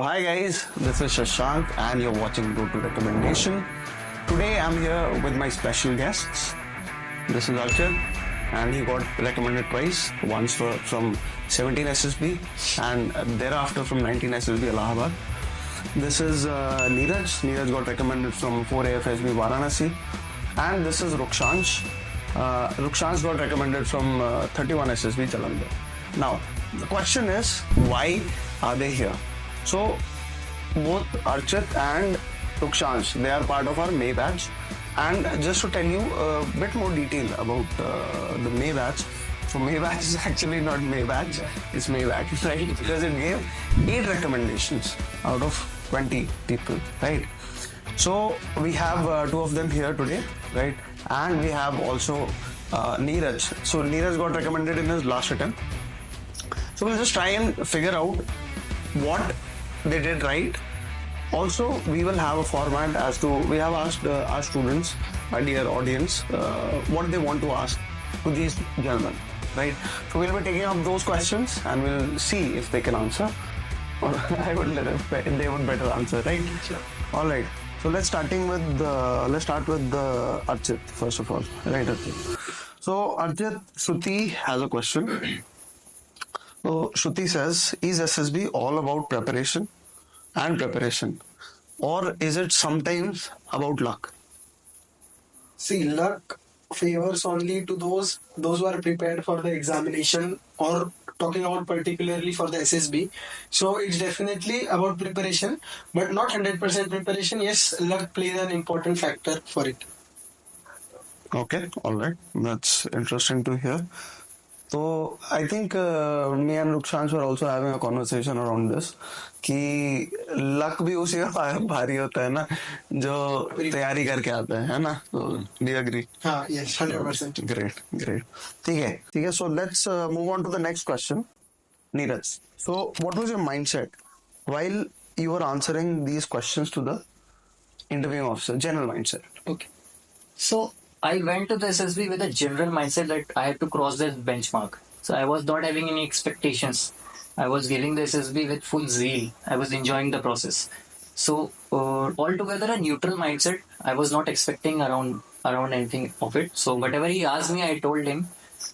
Hi guys, this is Shashank and you're watching Go to Recommendation. Today I'm here with my special guests. This is Archit and he got recommended twice, once from 17 SSB and thereafter from 19 SSB Allahabad. This is Neeraj. Neeraj got recommended from 4 AFSB Varanasi. And this is Rukshansh. Rukshansh got recommended from 31 SSB Jalandhar. Now, the question is, why are they here? So, both Archit and Rukshansh, they are part of our May batch. And just to tell you a bit more detail about the May batch. So, May batch is actually not May batch, it's May batch, right? Because it gave 8 recommendations out of 20 people, right? So, we have 2 of them here today, right? And we have also Neeraj. So, Neeraj got recommended in his last attempt. So, we'll just try and figure out what they did right. Also, we will have a format as to, we have asked our students, our dear audience, what they want to ask to these gentlemen, right? So we'll be taking up those questions and we'll see if they can answer. Or I would let them, they would better answer, right? Sure. All right. So let's start with Archit first of all, right? Archit. So Archit, Shruti has a question. So Shruti says, is SSB all about preparation and preparation, or is it sometimes about luck? See, luck favors only to those who are prepared for the examination, or talking about particularly for the SSB. So it's definitely about preparation, but not 100% preparation. Yes, luck plays an important factor for it. Okay, all right, that's interesting to hear. So I think me and Rukshansh were also having a conversation around this कि luck भी उसी का भारी होता है ना जो तैयारी करके आता है ना. So do you agree? हाँ, yes, 100%. Great. ठीक है. So let's move on to the next question. Neeraj, so what was your mindset while you were answering these questions to the interviewing officer? General mindset. Okay. So I went to the SSB with a general mindset that I had to cross this benchmark. So I was not having any expectations. I was giving the SSB with full zeal. I was enjoying the process. So altogether a neutral mindset. I was not expecting around anything of it. So whatever he asked me, I told him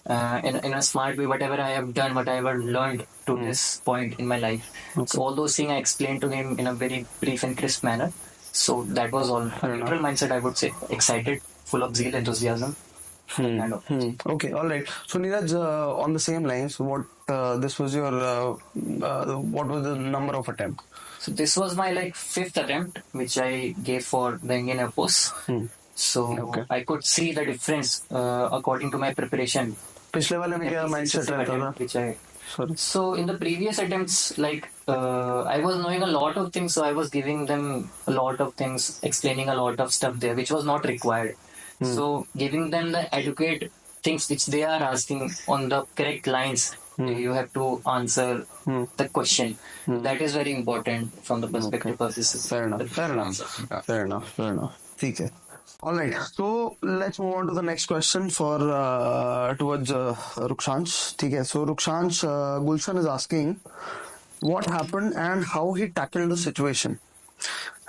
in a smart way, whatever I have done, whatever I have learned to this point in my life. Okay. So all those things I explained to him in a very brief and crisp manner. So that was all. A neutral mindset, I would say. Excited, full of zeal, enthusiasm. Okay, all right. So Neeraj, on the same lines, what this was your what was the number of attempt? So this was my 5th attempt, which I gave for the Indian Air Force. So I could see the difference according to my preparation. पिछले वाले में क्या mindset रहता था? Which I So in the previous attempts, I was knowing a lot of things, so I was giving them a lot of things, explaining a lot of stuff there, which was not required. So giving them the adequate things which they are asking on the correct lines, you have to answer the question. That is very important from the perspective of this. Fair enough. ठीक है. All right. So let's move on to the next question for towards Rukshansh. ठीक है. So Rukshansh, Gulshan is asking what happened and how he tackled the situation,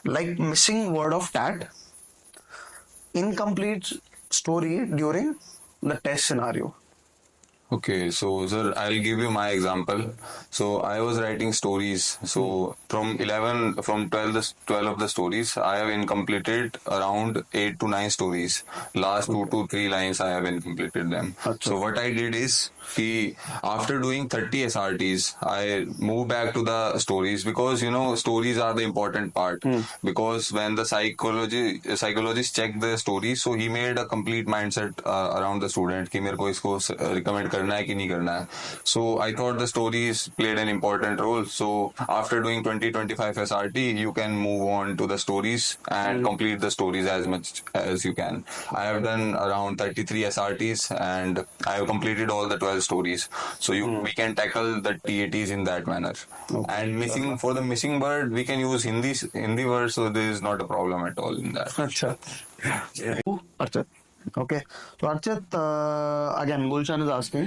like missing word of tat, incomplete story during the test scenario. Okay, so sir, I'll give you my example. So I was writing stories. So from 12 of the stories, I have incompleted around 8 to 9 stories. Last 2 to 3 lines, I have incompleted them. So what I did is, after doing 30 SRTs, I moved back to the stories because, stories are the important part. Because when the psychologist checked the stories, so he made a complete mindset around the student कि मेरे को इसको recommend करना है कि नहीं करना है. So I thought the stories played an important role. So after doing 20-25 SRT, you can move on to the stories and complete the stories as much as you can. I have done around 33 SRTs and I have completed all the 12 stories. So we can tackle the TATs in that manner. And for the missing word, we can use Hindi words, so there is not a problem at all in that. Archit. Okay. So Archit, again, Gulshan is asking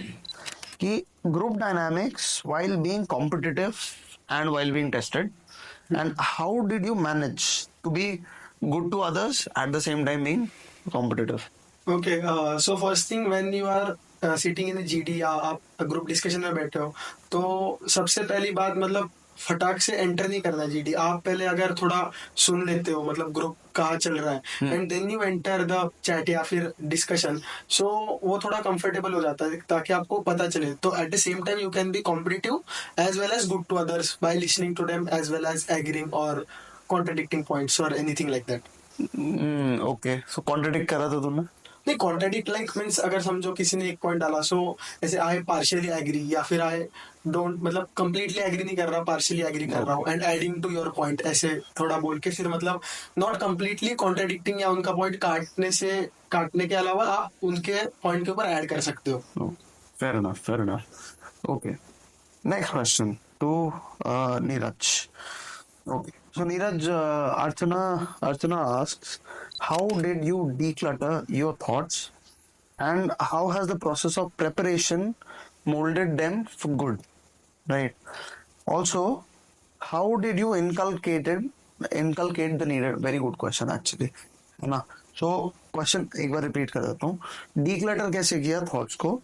कि group dynamics while being competitive and while being tested, And how did you manage to be good to others at the same time being competitive? Okay, so first thing when you are sitting in GD या आप group discussion में बैठे हो तो सबसे पहली बात मतलब फटाक से एंटर नहीं करना जीडी आप पहले अगर थोड़ा सुन लेते हो मतलब ग्रुप कहाँ चल रहा है and then you enter the chat या फिर डिस्कशन सो वो थोड़ा कंफर्टेबल हो जाता है ताकि आपको पता चले तो at the same time you can be competitive as well as good to others by listening to them as well as agreeing और कॉन्ट्रडिक्टिंग पॉइंट्स और anything like that okay so contradict करा था तुमने नहीं कॉन्ट्राडिक्ट लाइक मीन्स अगर समझो किसी ने एक पॉइंट डाला सो जैसे आई पार्शियली एग्री या फिर आई डोंट मतलब कंप्लीटली एग्री नहीं कर रहा पार्शियली एग्री कर रहा हूँ and adding to your point ऐसे थोड़ा बोल के फिर मतलब नॉट कंप्लीटली कॉन्ट्राडिक्टिंग या उनका पॉइंट काटने के अलावा आप उनके पॉइंट के ऊपर ऐड कर सकते हो fair enough okay next question to Neeraj. Okay, so Neeraj, Archana asks, how did you declutter your thoughts, and how has the process of preparation molded them for good? Right. Also, how did you inculcate the needed? Very good question actually, है ना? So question एक बार repeat कर देता हूँ. Declutter कैसे किया thoughts को,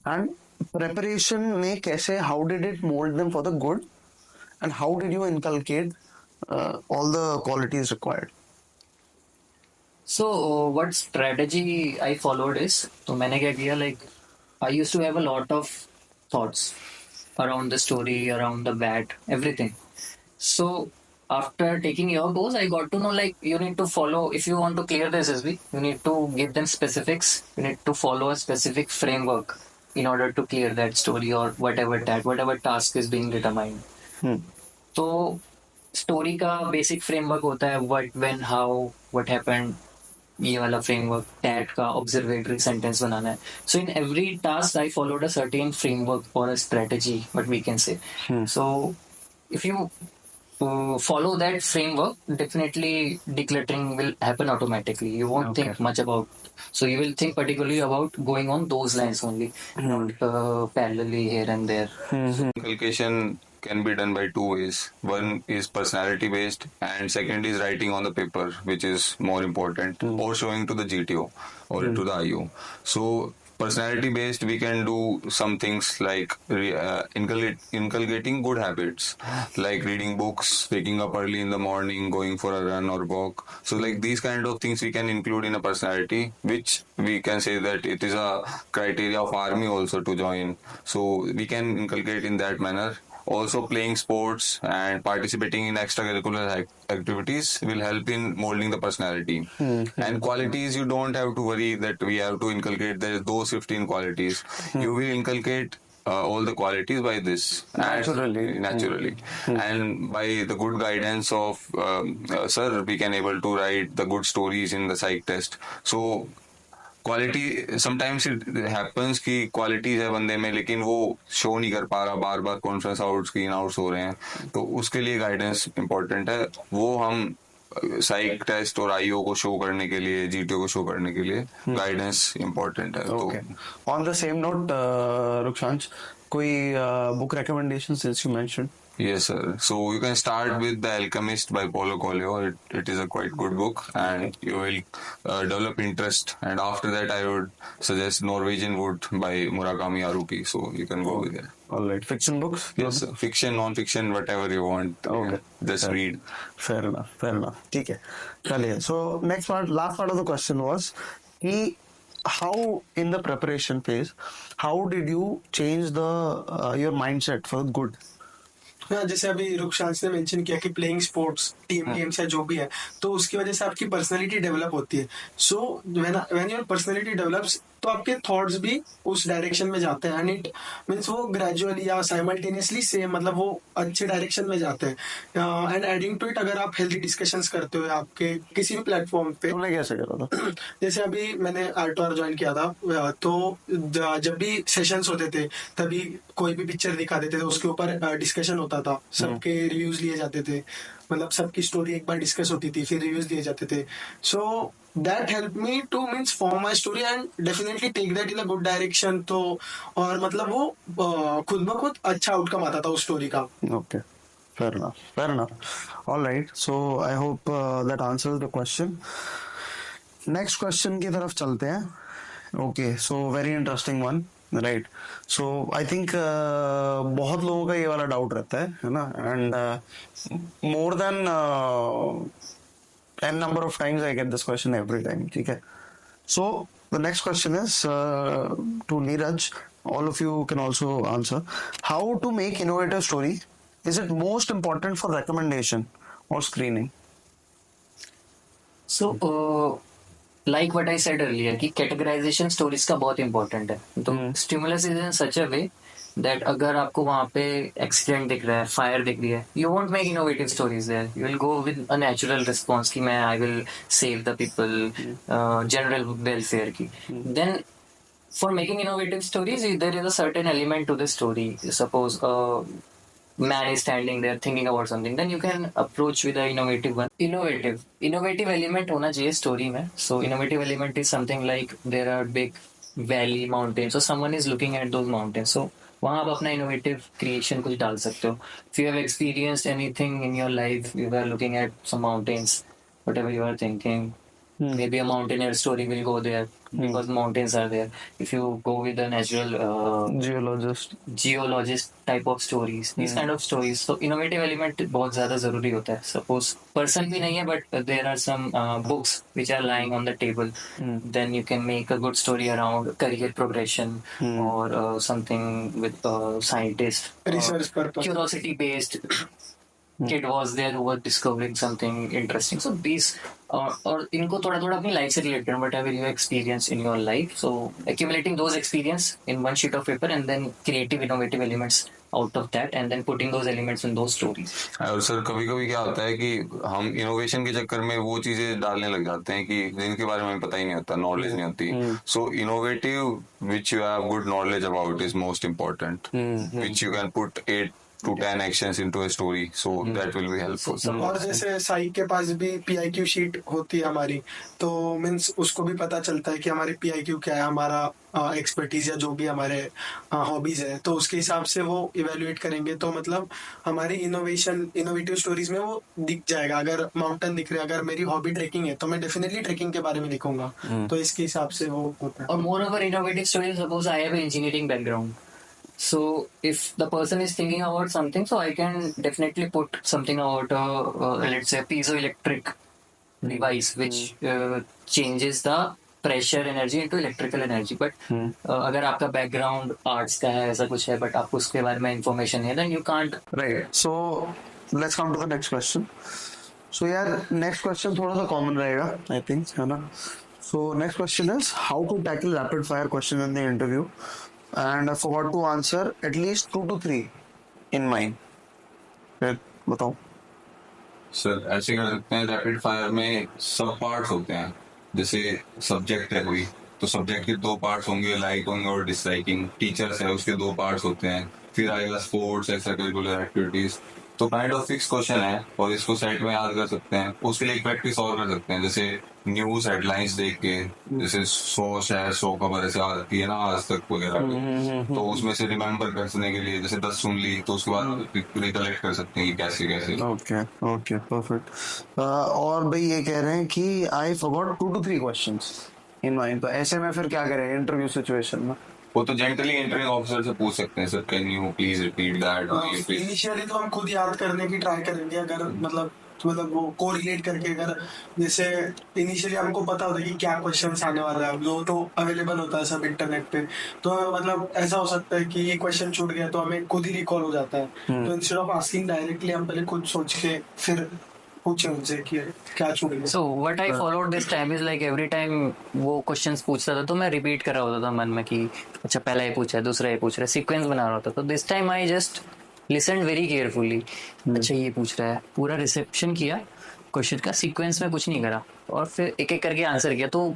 and preparation ने कैसे? How did it mold them for the good? And how did you inculcate all the qualities required? So what strategy I followed is, तो मैंने क्या किया like I used to have a lot of thoughts around the story, around the bat, everything. So after taking your course, I got to know like you need to follow if you want to clear the SSB, you need to give them specifics. You need to follow a specific framework in order to clear that story or whatever task is being determined. तो story का basic framework होता है what when how what happened ये वाला framework टैट का observatory sentence बनाना है so in every task I followed a certain framework और a strategy what we can say so if you follow that framework definitely decluttering will happen automatically you won't think much about so you will think particularly about going on those lines only not parallelly here and there Inculcation can be done by two ways. One is personality based, and second is writing on the paper, which is more important, or showing to the GTO or to the IO. So personality based, we can do some things like inculcating good habits, like reading books, waking up early in the morning, going for a run or walk. So like these kind of things we can include in a personality, which we can say that it is a criteria of army also to join. So we can inculcate in that manner. Also, playing sports and participating in extracurricular activities will help in molding the personality. And qualities, you don't have to worry that we have to inculcate those 15 qualities. You will inculcate all the qualities by this. Naturally. And by the good guidance of sir, we can able to write the good stories in the psych test. So, quality sometimes it happens कि qualities है बंदे में लेकिन वो show नहीं कर पा रहा बार बार कॉन्फ्रेंस आउट स्क्रीन आउट्स हो रहे हैं तो उसके लिए गाइडेंस इंपॉर्टेंट है वो हम साइक टेस्ट और आईओ को शो करने के लिए जीटीओ को शो करने के लिए गाइडेंस इंपॉर्टेंट है तो ऑन द सेम नोट रुक्षांश कोई book recommendation since you mentioned Yes, sir. So you can start with The Alchemist by Paulo Coelho. It is a quite good book, and you will develop interest. And after that, I would suggest Norwegian Wood by Murakami Haruki. So you can go with it. All right. Fiction books? Yes, sir. Fiction, non-fiction, whatever you want. Okay. Just read. Fair enough. ठीक है. चलिए. So next part, last part of the question was कि how in the preparation phase, how did you change the your mindset for good? हाँ जैसे अभी रुक्षांश ने mention किया कि प्लेइंग स्पोर्ट्स टीम गेम्स या जो भी है तो उसकी वजह से आपकी पर्सनालिटी डेवलप होती है so when your personality develops तो आपके थॉट्स भी उस डायरेक्शन में जाते हैं एंड इट मीन्स वो ग्रेजुअली या साइमल्टेनियसली सेम मतलब वो अच्छे डायरेक्शन में जाते हैं एंड एडिंग टू इट अगर आप हेल्दी डिस्कशंस करते हो आपके किसी भी प्लेटफॉर्म पे तुमने कैसे करा था जैसे अभी मैंने आर्टवार ज्वाइन किया था तो जब भी सेशंस होते थे तभी कोई भी पिक्चर दिखा देते थे उसके ऊपर डिस्कशन होता था सबके रिव्यूज लिए जाते थे मतलब सबकी स्टोरी एक बार डिस्कस होती थी फिर रिव्यूज दिए जाते थे so that help me to means form my story and definitely take that in a good direction तो और मतलब वो खुद ब खुद अच्छा आउटकम आता था उस स्टोरी का okay Fair enough. Fair enough. All right. So I hope that answers the question. Next question की तरफ चलते हैं. Okay, so very interesting one. Right. So I think बहुत लोगों का ये वाला डाउट रहता है ना, and more than n number of times I get this question every time. ठीक है. So the next question is to Neeraj. All of you can also answer. How to make innovative story? Is it most important for recommendation or screening? So, like what I said earlier, कि categorization stories का बहुत important है. तो stimulus is in such a way that अगर आपको वहाँ पे accident दिख रहा है, fire दिख रही है, you won't make innovative stories there. You will go with a natural response कि मैं I will save the people, general welfare की. Then for making innovative stories, there is a certain element to the story. Suppose man is standing there thinking about something, then you can approach with an innovative one. Innovative element होना चाहिए story में. So innovative element is something like there are big valley mountains, so someone is looking at those mountains. So वहाँ आप अपना innovative creation कुछ डाल सकते हो. If you have experienced anything in your life, you are looking at some mountains, whatever you are thinking, maybe a mountaineer story will go there because mountains are there. If you go with a natural geologist type of stories, these kind of stories, so innovative element बहुत ज़्यादा ज़रूरी होता है. Suppose person भी नहीं है, but there are some books which are lying on the table, then you can make a good story around career progression or something with scientist, Research purpose, curiosity based. Kid was there who was discovering something interesting. So these और इनको थोड़ा थोड़ा अपनी life से related whatever you experience in your life, so accumulating those experience in one sheet of paper and then creative innovative elements out of that and then putting those elements in those stories. और sir कभी कभी क्या होता है कि हम innovation के चक्कर में वो चीजें डालने लग जाते हैं कि जिनके बारे में पता ही नहीं होता, नॉलेज नहीं होती. So innovative which you have good knowledge about is most important, which you can put 8 to 10 actions into a story, so that will be helpful. और जैसे साई के पास भी PIQ शीट होती है हमारी, तो मीन्स उसको भी पता चलता है कि हमारी PIQ क्या है, हमारा एक्सपर्टीज या जो भी हमारे हॉबीज है, तो उसके हिसाब से वो इवेल्युएट करेंगे. तो मतलब हमारी इनोवेटिव स्टोरीज में वो दिख जाएगा. अगर माउंटेन दिख रहा है, अगर मेरी हॉबी ट्रेकिंग है तो मैं डेफिनेटली ट्रेकिंग के बारे में लिखूंगा. तो इसके हिसाब से वो होता है. और more over innovative stories, suppose I have an engineering background. So if the person is thinking about something, so I can definitely put something about let's say piezoelectric device which changes the pressure energy into electrical energy. But अगर आपका background arts का है, ऐसा कुछ है, but आपको उसके बारे में information है, then you can't. Right. So let's come to the next question. So यार next question थोड़ा सा common रहेगा, I think, है ना. So next question is how to tackle rapid fire question in the interview. And I forgot to answer at least 2 to 3 in mind. फिर बताओ. Sir ऐसे कर सकते हैं, रैपिड फायर में सब पार्ट्स होते हैं. जैसे सब्जेक्ट है कोई, तो सब्जेक्ट के 2 पार्ट्स होंगे, लाइकिंग और डिसलाइकिंग. टीचर्स है, उसके 2 पार्ट्स होते हैं. फिर आएगा स्पोर्ट्स, एक्स्ट्रा करिकुलर एक्टिविटीज. तो काइंड ऑफ फिक्स क्वेश्चन है और इसको सेट में याद कर सकते हैं. उसके लिए एक प्रैक्टिस और कर सकते हैं, जैसे न्यूज हेडलाइंस देख के, जैसे 100 खबर ऐसे आ जाती है ना आज तक वगैरह, तो उसमें से रिमेम्बर करने के लिए जैसे 10 सुन ली तो उसके बाद रिकलेक्ट कर सकते हैं कि कैसे कैसे. Okay perfect. और भाई ये कह रहे हैं कि I forgot 2 to 3 questions in mind. तो ऐसे में फिर क्या करें इंटरव्यू सिचुएशन में? वो तो जेंटली इंटरव्यू ऑफिसर से पूछ सकते हैं, sir can you please repeat that. Initially तो हम खुद याद करने की ट्राई करेंगे, अगर मतलब वो कोरिलेट करके. अगर जैसे इनिशियली हमको पता होता है कि क्या क्वेश्चंस आने वाला है, वो तो अवेलेबल होता है सब इंटरनेट पे, तो मतलब ऐसा हो सकता है कि ये क्वेश्चन छूट गया तो हमें खुद ही रिकॉल हो जाता है. तो इंस्टेड ऑफ आस्किंग डायरेक्टली हम पहले खुद सोच के फिर पूछे उनसे कि क्या छूट गया. So what I followed this time is like every time वो questions पूछता था तो मैं रिपीट कर रहा होता था मन में कि अच्छा पहला ये पूछा है, दूसरा ये पूछ रहा है, सीक्वेंस बना रहा होता. तो this time I just listen very carefully. अच्छा ये पूछ रहा है, पूरा रिसेप्शन किया क्वेश्चन का, सीक्वेंस में कुछ नहीं करा और फिर एक एक करके आंसर किया. तो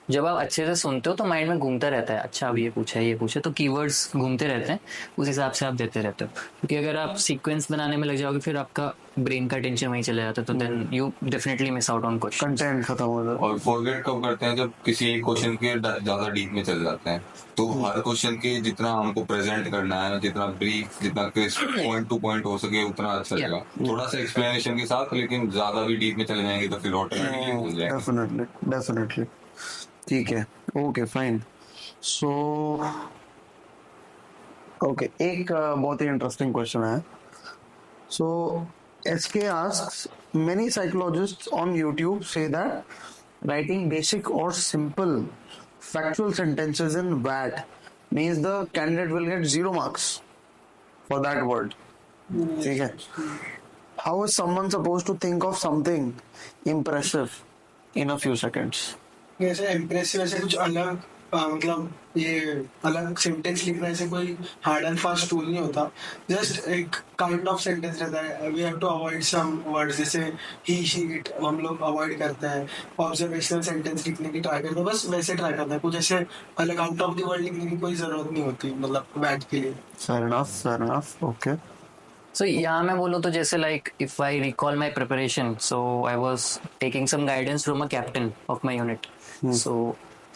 जब आप अच्छे से सुनते हो तो माइंड में घूमता रहता है, अच्छा अब ये पूछा है ये पूछा, तो कीवर्ड्स घूमते रहते हैं, उस हिसाब से आप देते रहते हो। क्योंकि अगर आप सीक्वेंस बनाने में लग जाओगे फिर आपका ब्रेन का टेंशन वहीं चले जाता है, तो then you definitely miss out on question. Content खत्म हो जाता है। और फॉरगेट कब करते हैं, जब किसी एक क्वेश्चन के ज्यादा डीप में चले जाते हैं। तो हर क्वेश्चन के जितना हमको प्रेजेंट करना है, जितना ब्रीफ, जितना पॉइंट टू पॉइंट हो सके उतना अच्छा रहेगा। थोड़ा सा एक्सप्लेनेशन के साथ, लेकिन ज्यादा भी डीप में चले जाएंगे तो फिर ऑटोमेटिकली भूल जाएंगे। डेफिनेटली ठीक है, ओके फाइन। सो ओके, एक बहुत ही इंटरेस्टिंग क्वेश्चन है। सो SK asks, many psychologists on YouTube say that writing basic or simple factual sentences in VAT means the candidate will get 0 marks for that word. ठीक है? How is someone supposed to think of something impressive in a few seconds? ऐसे impressive ऐसे कुछ अलग मतलब ये अलग sentence लिखना ऐसे कोई हार्ड एंड फास्ट टूल नहीं होता। जस्ट एक काइंड ऑफ सेंटेंस रहता है। We have to avoid some words, जैसे ही शी इट हम लोग अवॉइड करते हैं। ऑब्जर्वेशनल सेंटेंस लिखने की ट्राई करते हैं, बस वैसे ट्राई करते हैं। कुछ ऐसे अलग आउट ऑफ द वर्ड लिखने की कोई जरूरत नहीं होती, मतलब बैट के लिए। Fair enough, okay. So यहाँ मैं बोलूँ तो जैसे like if I recall my preparation, so I was taking some guidance from a captain of my unit. So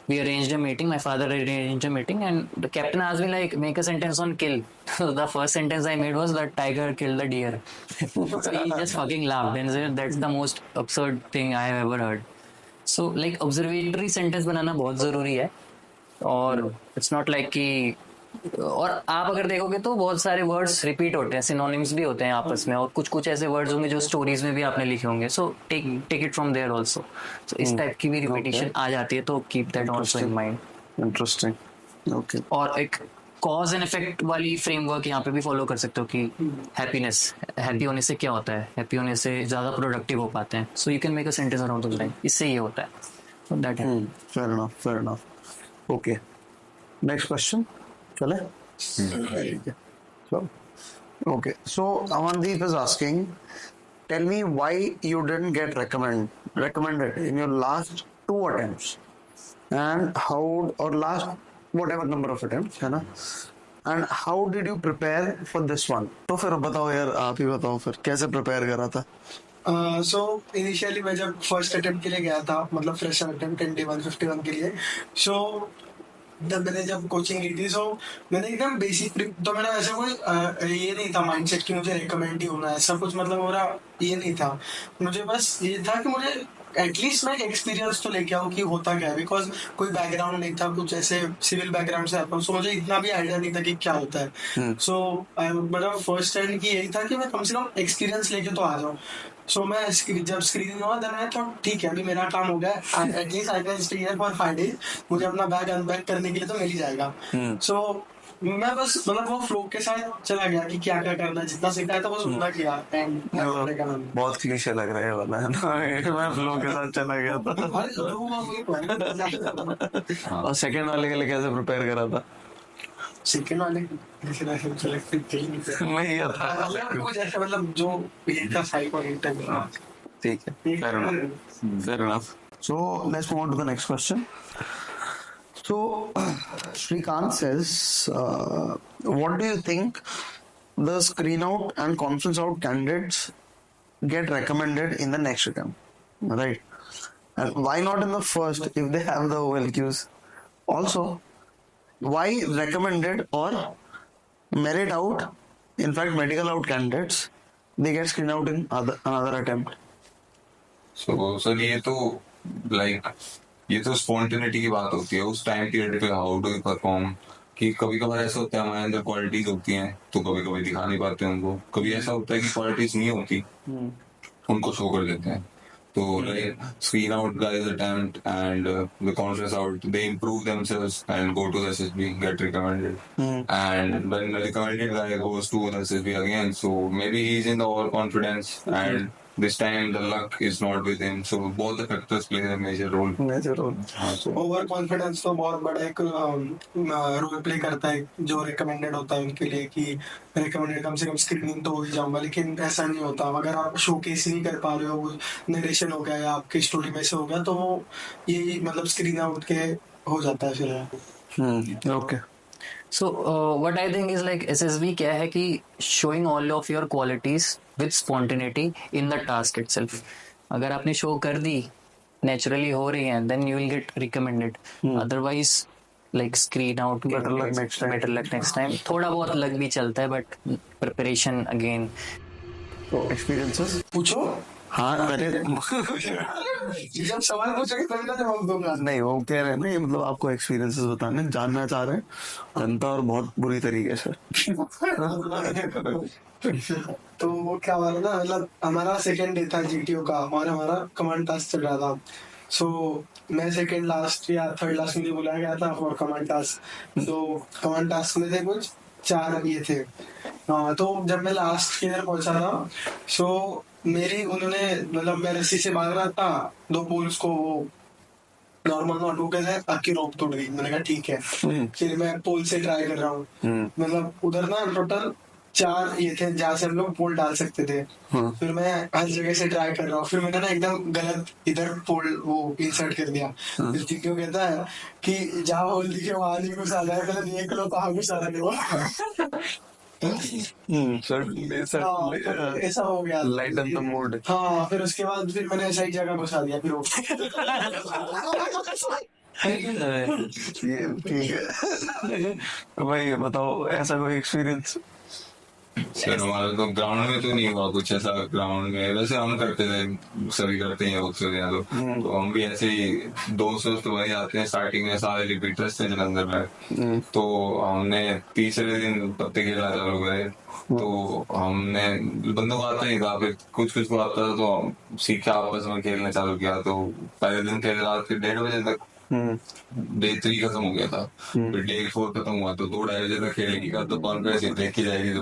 we arranged a meeting. My father arranged a meeting, and the captain asked me like make a sentence on kill. So the first sentence I made was that tiger killed the deer. So he just fucking laughed and said that's the most absurd thing I have ever heard. So like observatory sentence बनाना बहुत जरूरी है, और it's not like कि, और आप अगर देखोगे तो बहुत सारे वर्ड्स रिपीट होते हैं, सिनोनिम्स भी होते हैं आपस में, और कुछ कुछ ऐसे वर्ड्स होंगे जो स्टोरीज में भी आपने लिखे होंगे। So take it from there also. So इस टाइप की भी रिपीटिशन आ जाती है, तो keep that also in mind. Interesting, okay. और एक कॉज एंड इफेक्ट वाली फ्रेमवर्क यहाँ पे भी फॉलो कर सकते हो कि हैप्पीनेस, हैप्पी होने से क्या होता है, हैप्पी होने से ज्यादा प्रोडक्टिव हो पाते हैं। So you can make a sentence around this line, इससे ये होता है। सो दैट है। Fair enough, okay. Next question चले? Okay, so Amandeep is asking, tell me why you didn't get recommended in your last 2 attempts, and how, or last whatever number of attempts है ना, and how did you prepare for this one? तो फिर बताओ यार, आप ही बताओ फिर कैसे प्रिपेयर करा था। सो इनिशियली मैं जब फर्स्ट अटेम्प्ट के लिए गया था, मतलब फ्रेशर अटेम्प्ट NDA 151 के लिए, सो जब मैंने जब कोचिंग ली थी, सो मैंने एकदम बेसिक, तो मेरा ऐसा कोई ये नहीं था माइंडसेट कि मुझे रिकमेंड ही होना है सब कुछ, मतलब मेरा ये नहीं था। मुझे बस ये था कि मुझे एटलीस्ट मैं एक्सपीरियंस तो लेके आऊँ कि होता क्या है, बिकॉज कोई बैकग्राउंड नहीं था, कुछ ऐसे सिविल बैकग्राउंड से आता हूँ, सो मुझे इतना भी आइडिया नहीं था कि क्या होता है। सो मेरा फर्स्ट टाइम की यही था कि मैं कम से कम एक्सपीरियंस लेके तो आ जाऊँ। सो मैं जब स्क्रीनिंग हुआ देन आई थॉट ठीक है अभी मेरा काम हो गया, at least I can stay here for 5 days, मुझे अपना बैग अनपैक करने के लिए तो मिल ही जाएगा। सो मैं बस मतलब वो फ्लो के साथ चला गया कि क्या क्या करना है, जितना सीखा है तो बस उतना किया। एंड बहुत क्लीशे लग रहा है वाला है ना, मैं फ्लो के साथ चला गया था। और सेकंड वाले के लिए कैसे प्रिपेयर करा था? सेकंड वाले मैं ये था कुछ ऐसा, मतलब जो ये था साइको इंटरव्यू। ठीक है, fair enough. So let's move on to the next question. So Shrikant says, what do you think the screen out and conference out candidates get recommended in the next attempt, right? And why not in the first if they have the OLQs? Also, why recommended or merit out, in fact medical out candidates, they get screen out in another attempt? So sir ये तो spontaneity की बात होती है उस time period पे, how do you perform. कि कभी कभार ऐसा होता है हमारे अंदर क्वालिटीज होती हैं तो कभी कभी दिखा नहीं पाते उनको, कभी ऐसा होता है कि क्वालिटीज नहीं होती उनको शो कर देते हैं। तो screen out guys attempt and the conference out, they improve themselves and go to the SSB, get recommended. And when the recommended guy goes to the SSB again, so maybe he's in the overconfidence and this time the luck is not with him. So both the factors play a major role. Major role. So over confidence तो बहुत बड़ा एक role play करता है जो recommended होता है उनके लिए कि रिकमेंडेड कम से कम स्क्रीनिंग तो हो ही जाऊंगा, लेकिन ऐसा नहीं होता। अगर आप शोकेस नहीं कर पा रहे हो, वो नरेशन हो गया या आपकी स्टोरी में से हो गया, तो वो ये मतलब स्क्रीन आउट के हो जाता है फिर। Okay. So what I think is like SSB क्या है कि showing all of your qualities with spontaneity in the task itself. अगर आपने show कर दी, naturally हो रही हैं, then you will get recommended. Otherwise like screen out. Better luck next time. Better luck next time. थोड़ा बहुत luck भी चलता है, but preparation again. तो एक्सपीरियंसेस पूछो, हाँ अरे जब सवाल पूछोगे तभी ना जवाब दूंगा। नहीं, वो कह रहे हैं ना, ये मतलब आपको एक्सपीरियंसेस बताने जानना चाह रहे हैं जनता, और बहुत बुरी तरीके से। तो वो क्या हुआ ना, मतलब हमारा सेकंड डे था जीटीओ का और हमारा कमांड टास्क चल रहा था। सो मैं सेकंड लास्ट या थर्ड लास्ट मुझे बुलाया गया था फॉर कमांड टास्क। तो कमांड टास्क में थे कुछ 4 ये थे। हाँ, तो जब मैं लास्ट के इधर पहुंचा था, सो मेरी उन्होंने मतलब मैं रस्सी से भाग रहा था, 2 पोल्स को नॉर्मल नॉट हो गए, आपकी रोप टूट गई। मैंने कहा ठीक है, फिर मैं पोल से ट्राई कर रहा हूँ। मतलब उधर ना टोटल 4 ये थे जहाँ से हम लोग पोल डाल सकते थे। फिर मैं हर जगह से ट्राई कर रहा हूँ, फिर मैंने ना एकदम गलत इधर पोल वो इंसर्ट कर दिया। फिर जीक्यू कहता है कि जहाँ होल दिखे वहां नहीं घुसा है, पहले देख लो कहाँ घुसा रहे ऐसा हो गया, लाइटन द मूड। हाँ, फिर उसके बाद फिर मैंने ऐसा ही जगह घुसा दिया फिर वो ये ठीक है। भाई बताओ ऐसा कोई एक्सपीरियंस? सर हमारा तो ग्राउंड में तो नहीं हुआ कुछ ऐसा। ग्राउंड में वैसे हम करते थे, सभी करते हैं अक्सर यहाँ तो हम भी ऐसे ही दोस्त वही आते हैं। स्टार्टिंग में सारे रिपीटर्स थे जलंधर में, तो हमने तीसरे दिन पत्ते खेलना चालू करे। तो हमने बंदों को आता नहीं था, फिर कुछ को आता था तो हम सीखा, आपस में खेलना चालू किया। तो पहले दिन खेले रात के 1:30 बजे तक, डे 3 खत्म हो गया था। फिर डे 4 खत्म हुआ तो 2-2:30 बजे तक खेलेगी का तो कॉन्फ्रेंस देखी जाएगी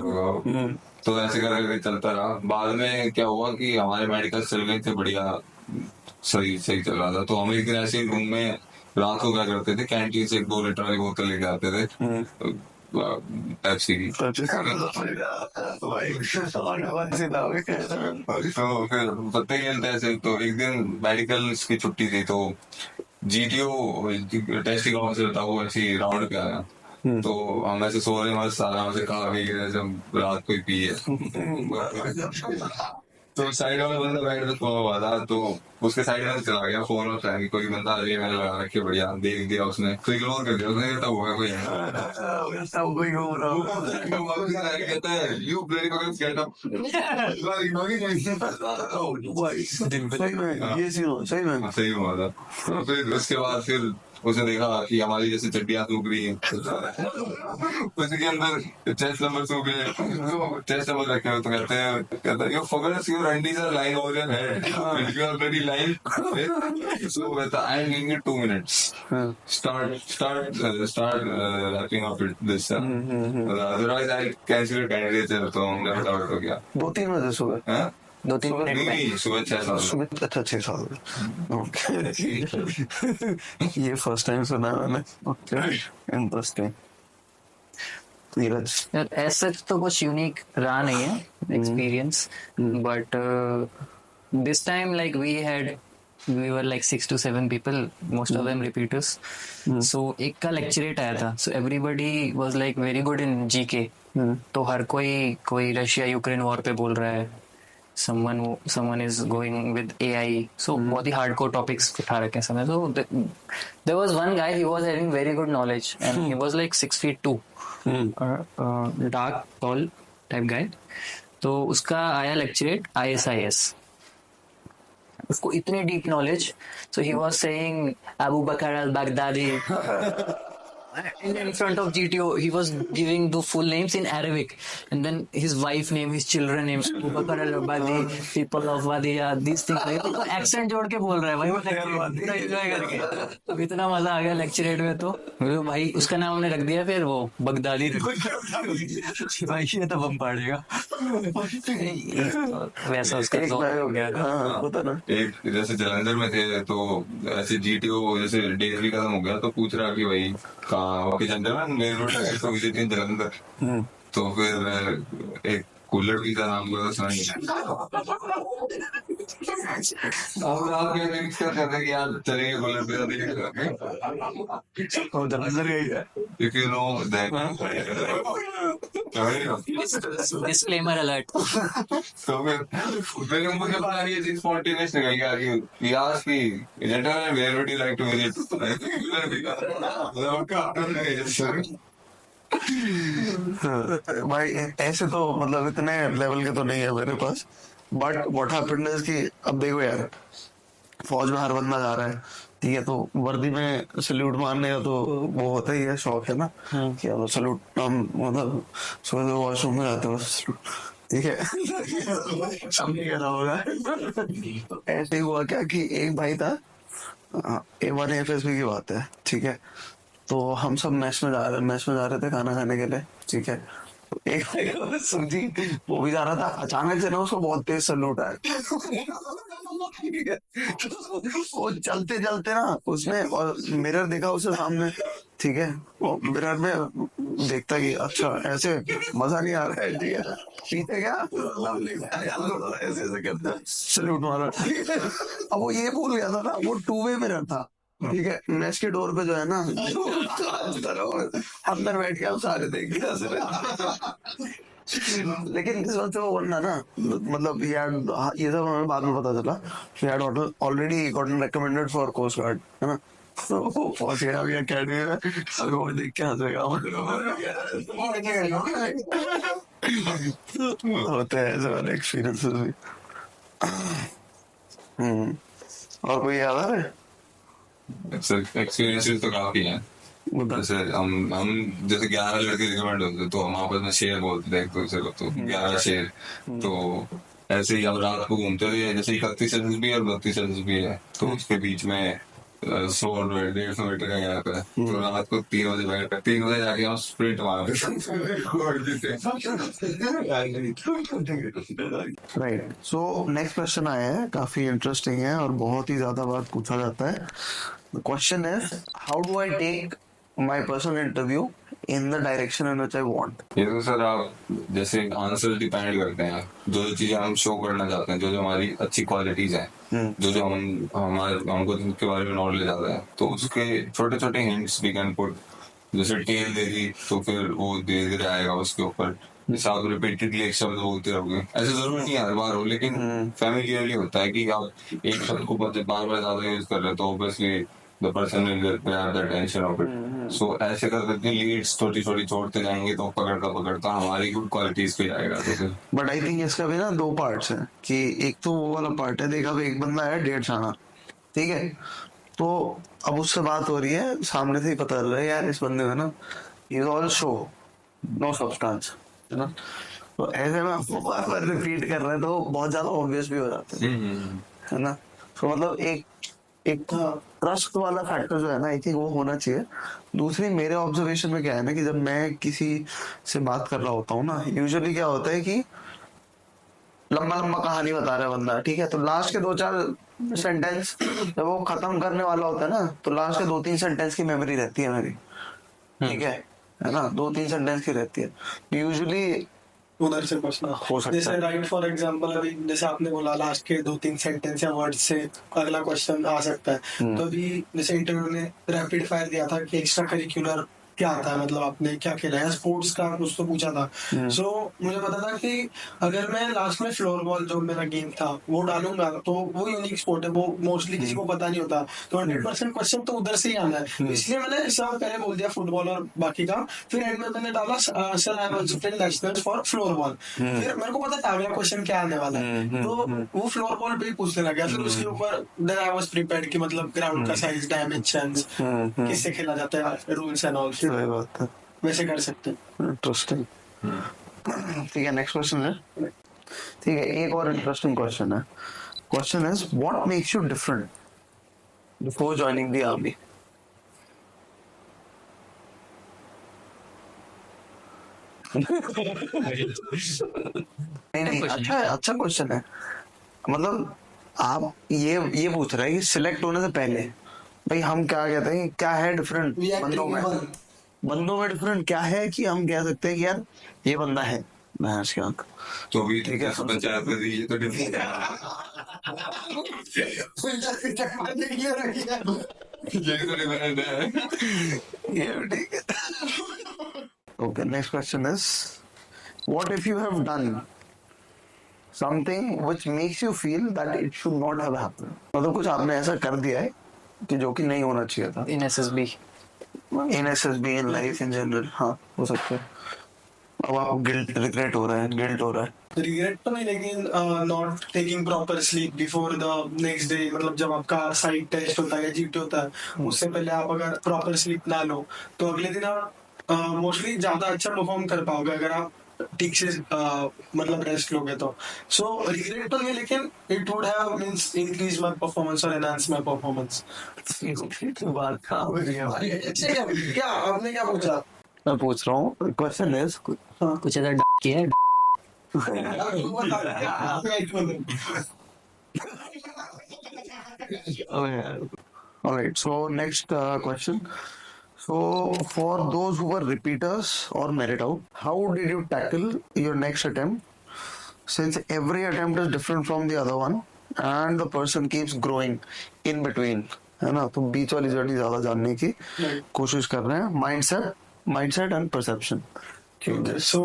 तो ऐसे करके चलता रहा। बाद में क्या हुआ कि हमारे मेडिकल चल गए थे बढ़िया, सही चल रहा था। तो हम एक दिन ऐसे रूम में रात को क्या करते थे, कैंटीन से 2 लीटर वाली बोतल लेके आते थे पेप्सी की। तो फिर पत्ते खेलते ऐसे। तो एक दिन मेडिकल की छुट्टी थी, तो जीटीओ टेस्टिंग ऑफिसर था, वो ऐसे राउंड पे आया। तो हम ऐसे सो रहे मस्त आराम से खा पी के, रात को ही पी है। तो साइड में बंदा बैठ के सोया हुआ था, तो उसके साइड में चला गया फोन और टाइम। कोई बंदा अरे मैंने लगा रखी बढ़िया, देख दिया उसने, तो इग्नोर कर दिया उसने। कहता हुआ कोई कहता है यू प्ले गेट अप। सही हुआ था। फिर उसके बाद फिर उसने देखा कि हमारी जैसे चड्डियां सूख रही हैं, उसके अंदर चेस्ट नंबर सूख रहे हैं, चेस्ट नंबर रखे हो। तो कहता है you forgot your undies are lying over your head, you are already lying. So कहता I am giving you 2 minutes, start wrapping up this, otherwise I cancel your candidature। तो हमने फटाफट हो गया। 2-3 बजे सुबह? 2-3 मिनट में नहीं, सुबह 6 साल। सुबह अच्छा 6 साल। ये फर्स्ट टाइम सुना मैंने। Okay, interesting. नीरज ऐसा तो कुछ यूनिक रहा नहीं है experience, but this time like we were like 6 to 7 people, most of them repeaters. So एक का lecturate आया था, so everybody was like very good in GK. तो हर कोई रशिया यूक्रेन वॉर पे बोल रहा है, someone is going with AI, so बहुत ही hardcore topics उठा रखे हैं समय। So there was one guy, he was having very good knowledge and he was like 6'2", dark tall type guy। तो उसका आया lecturate ISIS, उसको इतनी deep knowledge. So he was saying Abu Bakr al Baghdadi, In front of GTO, he was giving the full names in Arabic, and then his wife name, his children names, Bakar al-Abadi, people of Wadiya, these things. तो accent जोड़ के बोल रहा है भाई, वो पूरा enjoy करके. अब इतना मजा आ गया लेक्चरेट में, तो भाई उसका नाम हमने रख दिया फिर वो बगदादी भाई, ये तो बम पाड़ेगा वैसा उसका हो गया. होता ना एक जैसे जलंधर में थे, तो ऐसे जीटीओ जैसे डेजरी खत्म हो गया, तो पूछ रहा कि भाई कहाँ आपके जेंटलमैन मेन रोड है, तो विजिट इन जलंधर. तो फिर एक कूलर भी था, नाम को सुना अब आप क्या मिक्स कर सकते हैं कि यार चलेंगे कूलर पे जलंधर गई है. if you know that disclaimer alert. तो फिर मुझे पता नहीं, ये चीज स्पॉन्टेनियस निकल गया कि यार की gentleman where would you like to visit. भाई ऐसे तो मतलब इतने लेवल के तो नहीं है मेरे पास, बट व्हाट हैपेंड इज कि अब देखो यार, फौज में हर बंदा जा रहा है, ठीक है, तो वर्दी में सल्यूट मारने का तो वो होता ही है, शौक है ना कि अब सल्यूट हम मतलब सुबह वॉशरूम में जाते हो सल्यूट, ठीक है. समझ कह रहा होगा. ऐसे ही हुआ क्या कि एक भाई था, A1 AFSB की बात है, ठीक है, तो हम सब मैच में जा रहे थे खाना खाने के लिए, ठीक है. तो एक भाई समझी वो भी जा रहा था, अचानक से ना उसको बहुत तेज सल्यूट आया. ठीक है, वो चलते चलते ना उसने और मिरर देखा उसे सामने, ठीक है, वो मिरर में देखता कि अच्छा ऐसे मजा नहीं आ रहा है, ठीक है, पीते क्या ऐसे ऐसे करता सल्यूट मारा. अब वो ये भूल गया था ना, वो 2 वे मिरर था, ठीक है, मैच के डोर पे जो है ना अंदर बैठ के हम सारे देख गए. लेकिन इस वक्त वो बनना ना, मतलब ये सब हमें बाद में पता चला, he had already gotten recommended for Coast Guard, है ना. तो वो पहुंच गया अभी अकेडमी में, अभी वो देख के हंसेगा. होते हैं ऐसे वाले एक्सपीरियंसेस भी. और कोई याद आ रहा है? एक्सपीरियंसेस तो काफी हैं. जैसे हम जैसे 11 लड़के रिकमेंड होते तो हम आपस में शेर बोलते थे एक दूसरे को, तो 11 शेर. तो ऐसे ही हम रात को घूमते थे, जैसे 31 सेल्सियस भी है और 32 सेल्सियस भी है, तो उसके बीच में 100-150 मीटर का गैप है. तो रात को 3 बजे बैठ 3 बजे जाके हम स्प्रिंट मारते. राइट. सो नेक्स्ट क्वेश्चन आया है, काफी इंटरेस्टिंग है और बहुत ही ज्यादा बात पूछा जाता है. The question is how do I take my personal interview in the direction in which I want. ये तो सर आप जैसे आंसर डिपेंड करते हैं, जो चीजें हम शो करना चाहते हैं, जो हमारी अच्छी क्वालिटीज हैं, जो हमको जिनके बारे में नॉलेज आता है, तो उसके छोटे छोटे हिंट्स वी कैन पुट. जैसे टेल दे दी तो फिर वो धीरे धीरे आएगा उसके ऊपर. जैसे आप रिपीटेडली एक शब्द बोलते रहोगे, ऐसे जरूर नहीं हर बार हो, लेकिन फैमिलियरली होता है कि आप एक शब्द को बार बार ज्यादा यूज कर रहे हो, तो obviously the person will grab the attention of it. So ऐसे करके लीड्स छोटी छोटी छोड़ते जाएंगे, तो पकड़ता हमारी गुड क्वालिटीज पे जाएगा. तो फिर बट आई थिंक इसका भी ना 2 पार्ट्स हैं कि एक तो वो वाला पार्ट है, देखा एक बंदा है 1.5 आना, ठीक है, तो अब उससे बात हो रही है, सामने से ही पता चल रहा है यार इस बंदे में ना is all show no substance, है ना. तो ऐसे में आपको बार बार रिपीट कर रहे हैं तो बहुत ज्यादा ऑब्वियस भी हो जाता है ना. तो मतलब एक ट्रस्ट वाला फैक्टर जो है ना, आई थिंक वो होना चाहिए. दूसरी मेरे ऑब्जर्वेशन में क्या है ना कि जब मैं किसी से बात कर रहा होता हूँ ना, यूजुअली क्या होता है कि लंबा कहानी बता रहा है बंदा, ठीक है, तो लास्ट के 2-4 सेंटेंस जब वो खत्म करने वाला होता है ना, तो लास्ट के 2-3 सेंटेंस की मेमोरी रहती है मेरी, ठीक है ना, 2-3 सेंटेंस की रहती है यूजुअली. उधर से क्वेश्चन हो सकता जैसे है. राइट फॉर एग्जांपल अभी जैसे आपने बोला लास्ट के 2-3 सेंटेंस या वर्ड से अगला क्वेश्चन आ सकता है. तो अभी जैसे इंटरव्यू ने रैपिड फायर दिया था कि एक्स्ट्रा करिकुलर क्या आता है, मतलब आपने क्या खेला है, स्पोर्ट्स का कुछ तो पूछा था। सो मुझे पता था कि अगर मैं लास्ट में फ्लोर बॉल जो मेरा गेम था वो डालूंगा तो वो यूनिक स्पोर्ट है, वो मोस्टली किसी को पता नहीं होता, तो 100% क्वेश्चन तो उधर से ही आना है। इसलिए मैंने सब पहले बोल दिया फुटबॉल और बाकी का, फिर एंड में मैंने डाला sir I am also playing nationals for floor ball. फिर मेरे को पता था अगला क्वेश्चन क्या आने वाला है, तो वो फ्लोर बॉल पे ही पूछने लगा। फिर उसके ऊपर देन आई वाज प्रिपेयर्ड कि मतलब ग्राउंड का साइज, डायमेंशंस, किससे खेला जाता है, रूल्स एंड ऑल, सही बात है, वैसे कर सकते हैं। इंटरेस्टिंग। ठीक है, नेक्स्ट क्वेश्चन है। ठीक है, एक और इंटरेस्टिंग क्वेश्चन है। Question is what makes you different before joining the army? नहीं, अच्छा क्वेश्चन है। मतलब आप ये पूछ रहे हैं कि सिलेक्ट होने से पहले भाई हम क्या कहते हैं, क्या है डिफरेंट बंदों में डिफरेंट क्या है कि हम कह सकते हैं कि यार ये बंदा है भैंस की आंख। तो भी ठीक है, पंचायत में ये तो डिफरेंट है। ये तो डिफरेंट है। ये ठीक है। Okay, next question is, what if you have done something which makes you feel that it should not have happened? मतलब कुछ आपने ऐसा कर दिया है कि जो कि नहीं होना चाहिए था। In SSB. In SSB, in life in general, हाँ हो सकता है। अब आपको गिल्ट रिग्रेट हो रहा है, गिल्ट हो रहा है। रिग्रेट तो नहीं, लेकिन not taking proper sleep before the next day, मतलब जब आपका साइड टेस्ट होता है या जीटी होता है उससे पहले आप अगर प्रॉपर स्लीप ना लो तो अगले दिन आप मोस्टली ज्यादा अच्छा परफॉर्म कर पाओगे अगर आप ठीक से मतलब रेस्ट लोगे तो। सो रिग्रेट तो नहीं, लेकिन it would have means increase my performance और एनहांस माय परफॉर्मेंस। बात कहाँ हो रही है भाई? क्या आपने क्या पूछा? मैं पूछ रहा हूँ, क्वेश्चन इज कुछ ऐसा किया है? Alright, so next question. So for those who were repeaters or merit out, how did you tackle your next attempt? Since every attempt is different from the other one and the person keeps growing in between, है ना? तो बीच वाली journey ज्यादा जानने की कोशिश कर रहे हैं। Mindset and perception. सो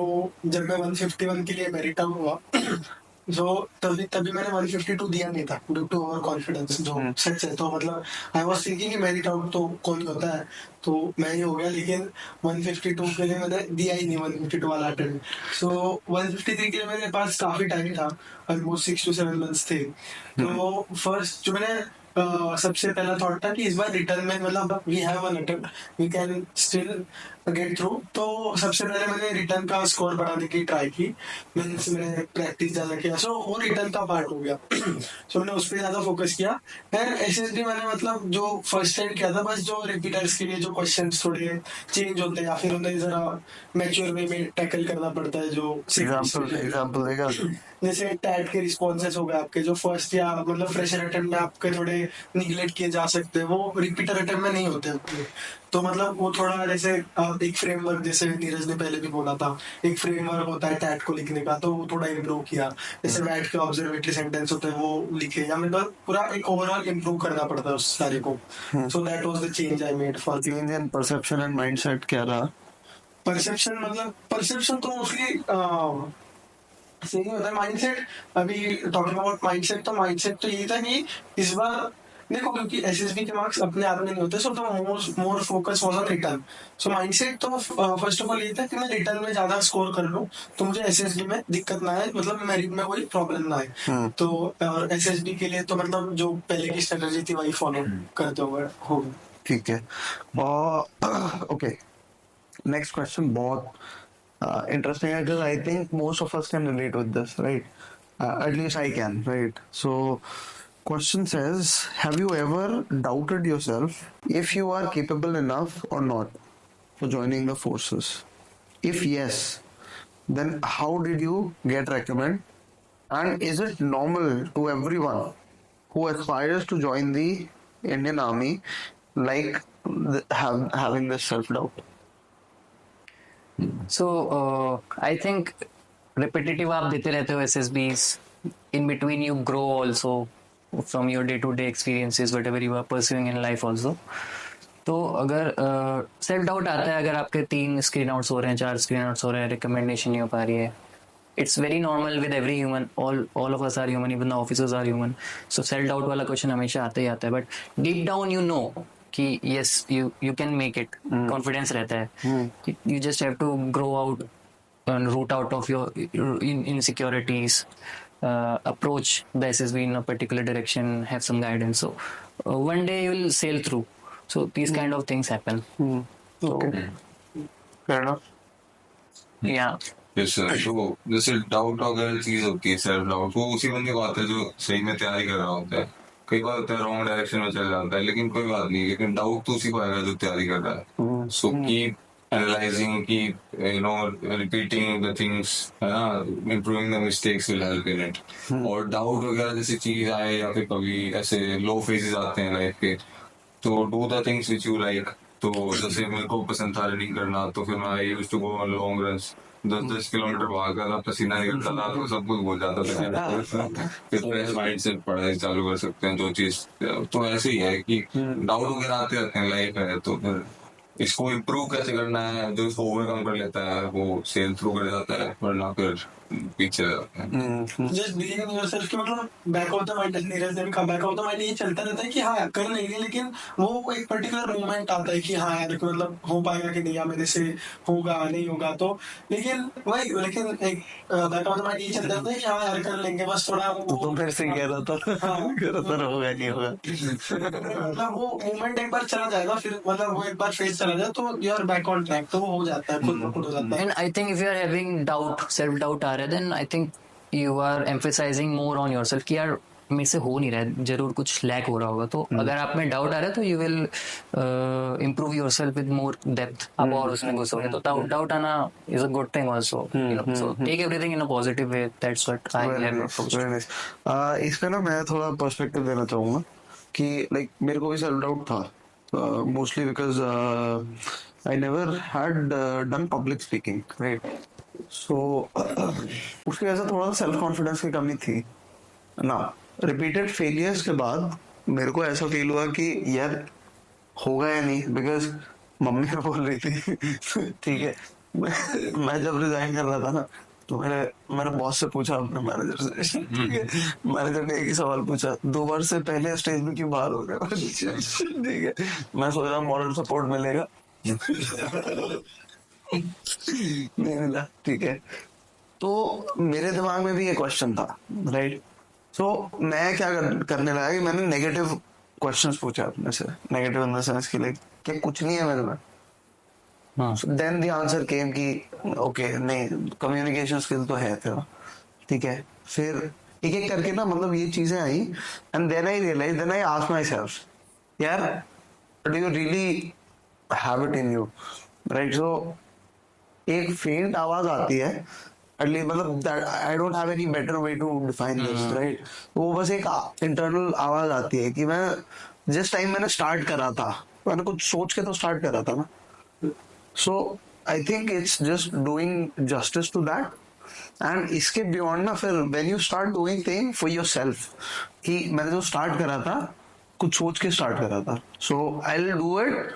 जब मैं 151 के लिए मेरिट आउट हुआ जो तभी मैंने 152 दिया नहीं था ड्यू टू ओवर कॉन्फिडेंस, जो सच है। तो मतलब आई वाज थिंकिंग कि मेरिट आउट तो कौन होता है, तो मैं ही हो गया, लेकिन 152 के लिए मैंने दिया ही नहीं 152 वाला अटेम्प्ट। सो 153 के लिए मेरे पास काफी टाइम था, ऑलमोस्ट 6 to 7 मंथ्स थे। तो फर्स्ट जो मैंने सबसे पहला थॉट था कि इस बार रिटर्न में मतलब we have an attempt, we can still get through. तो सबसे पहले मैंने रिटर्न का स्कोर बढ़ाने की ट्राई की, मैंने प्रैक्टिस ज्यादा किया, सो वो रिटर्न का पार्ट हो गया। सो मैंने उस पर ज्यादा फोकस किया। एंड एसएसबी मैंने मतलब जो फर्स्ट टाइम किया था, बस जो रिपीटर्स के लिए जो क्वेश्चंस थोड़े चेंज होते हैं या फिर उन्हें जरा मैच्योर वे में टैकल करना पड़ता है, जो एग्जाम्पल देगा। जैसे टैट के रिस्पॉन्सेस हो गए आपके जो फर्स्ट या मतलब फ्रेशर अटेम्प्ट में आपके थोड़े निगलेक्ट किए जा सकते हैं, वो रिपीटर अटेम्प्ट में नहीं होते आपके। तो मतलब वो थोड़ा जैसे एक फ्रेमवर्क, जैसे नीरज ने पहले भी बोला था, एक फ्रेमवर्क होता है टैट को लिखने का, तो वो थोड़ा इम्प्रूव किया। जैसे वैट के ऑब्जर्वेटरी सेंटेंस होते हैं वो लिखे, या मतलब पूरा एक ओवरऑल इम्प्रूव करना पड़ता है उस सारे को। So that was the change I made for change in perception and mindset. क्या रहा परसेप्शन? मतलब परसेप्शन तो मोस्टली सही होता है। माइंडसेट, अभी टॉकिंग अबाउट माइंडसेट, तो माइंडसेट तो यही था कि इस बार देखो, क्योंकि एसएसबी के मार्क्स अपने आप में नहीं होते, सो तो more focus was on return. So mindset तो फर्स्ट ऑफ ऑल ये था कि मैं रिटर्न में ज्यादा स्कोर कर लूं तो मुझे एसएसबी में दिक्कत ना आए, मतलब मेरिट में कोई प्रॉब्लम ना आए। तो और एसएसबी के लिए तो मतलब जो पहले की स्ट्रेटजी थी वही फॉलो करते हुए हो गया। ठीक है। ओके, नेक्स्ट क्वेश्चन बहुत interesting because I think most of us can relate with this, right? At least I can, right? So, question says, have you ever doubted yourself if you are capable enough or not for joining the forces? If yes, then how did you get recommended? And is it normal to everyone who aspires to join the Indian Army like having this self-doubt? So I think repetitive आप देते रहते हो SSBs, in between you grow also from your day-to-day experiences, whatever you are pursuing in life also. तो अगर self doubt आता है, अगर आपके 3 स्क्रीन आउट्स हो रहे हैं, 4 स्क्रीन आउट्स हो रहे हैं, रिकमेंडेशन नहीं हो पा रही है, it's very normal with every human, all of us are human, even the officers are human. So self doubt वाला क्वेश्चन हमेशा आता ही आता है, but deep down you know कि yes you can make it. Confidence रहता है. You just have to grow out and root out of your insecurities, approach the SSB in a particular direction, have some guidance. So one day you will sail through. So these kind of things happen. Okay. Fair enough. Yeah. Yes sir. तो जैसे doubt अगर चीज होती है, self doubt, वो उसी बंदे को आता है जो सही में तैयारी कर रहा होता है. कई बार होता है रॉन्ग डायरेक्शन में चल जाता है, लेकिन कोई बात नहीं. लेकिन डाउट तो उसी को आएगा जो तैयारी कर रहा है. So keep analyzing, keep repeating the things, improving the mistakes will help in it. और डाउट वगैरह जैसी चीज आए या फिर कभी ऐसे लो फेजेस आते हैं लाइफ के, तो do the things which you like. तो जैसे मेरे को पसंद था रनिंग करना, तो फिर मैं used to go on long runs. 10-10 kilometre भाग कर पसीना निकलता था तो सब कुछ भूल जाता था. फिर फ्रेश माइंड से पढ़ाई चालू कर सकते हैं जो चीज. तो ऐसे ही है कि डाउट वगैरह आते रहते हैं लाइफ है. तो फिर इसको इम्प्रूव कैसे करना है, जो इसको ओवरकम कर लेता है वो सेल थ्रू कर जाता है, वरना फिर पीछे जाता है. जस्ट बिलीव इन योरसेल्फ कि मतलब back of the mind, Neeraj ने भी कहा, बैक ऑफ द माइंड ये चलता रहता है कि हाँ कर लेंगे, लेकिन वो एक पर्टिकुलर मोमेंट आता है कि हाँ यार मतलब हो पाएगा कि नहीं, या मेरे से होगा नहीं होगा. तो लेकिन एक बैक ऑफ द माइंड ये चलता रहता है कि हाँ यार कर लेंगे, बस थोड़ा तो फिर से कह रहा था होगा नहीं होगा. मतलब वो मोमेंट एक बार चला जाएगा, फिर मतलब वो एक बार फेज चला जाए तो you are back on track, तो वो हो जाता है, खुद ब खुद हो जाता है. And I think if you are having doubt, self doubt आ रहा है, then I think you are emphasizing more on yourself कि यार मेरे से हो नहीं रहा है, जरूर कुछ लैक हो रहा होगा. तो अगर आप में डाउट आ रहा है तो you will improve yourself with more depth. आप और उसमें घुसोगे तो डाउट आना is a good thing also. So take everything in a positive way. That's what I have approached. इस पे ना मैं थोड़ा पर्सपेक्टिव देना चाहूंगा कि लाइक मेरे को भी सेल्फ डाउट था, mostly because I never had done public speaking, right. So उसकी वजह से थोड़ा सा सेल्फ कॉन्फिडेंस की कमी थी ना. रिपीटेड फेलियर्स के बाद मेरे को ऐसा फील हुआ कि यार होगा या नहीं, बिकॉज मम्मी को बोल रही थी ठीक है. मैं जब रिजाइन कर रहा था ना, तो मैंने बॉस से पूछा, अपने मैनेजर से, ठीक है. मैनेजर ने एक ही सवाल पूछा, 2 बार से पहले स्टेज में क्यों बाहर हो गया. ठीक है. मैं सोच रहा मॉरल सपोर्ट मिलेगा, नहीं मिला. ठीक है. तो मेरे दिमाग में भी ये क्वेश्चन था, राइट. सो मैं क्या करने लगा कि मैंने नेगेटिव क्वेश्चंस पूछा अपने से. नेगेटिव इन द सेंस कि लाइक कि कुछ नहीं है मेरे में. देन द आंसर केम कि ओके नहीं, कम्युनिकेशन स्किल तो है तेरा, ठीक है. फिर एक एक करके ना मतलब ये चीजें आई, and then I realize, then I asked myself, यार do you really have it in you, right. So एक फेंट आवाज आती है, एटलीस्ट मतलब I don't have any better way to define this, right. वो बस एक इंटरनल आवाज आती है कि मैं जिस टाइम मैंने स्टार्ट करा था, मैंने कुछ सोच के तो स्टार्ट करा था ना. So I think it's just doing justice to that. And इसके बियॉन्ड ना फिर when you start doing thing for yourself, कि मैंने जो स्टार्ट करा था कुछ सोच के स्टार्ट करा था, so I will do it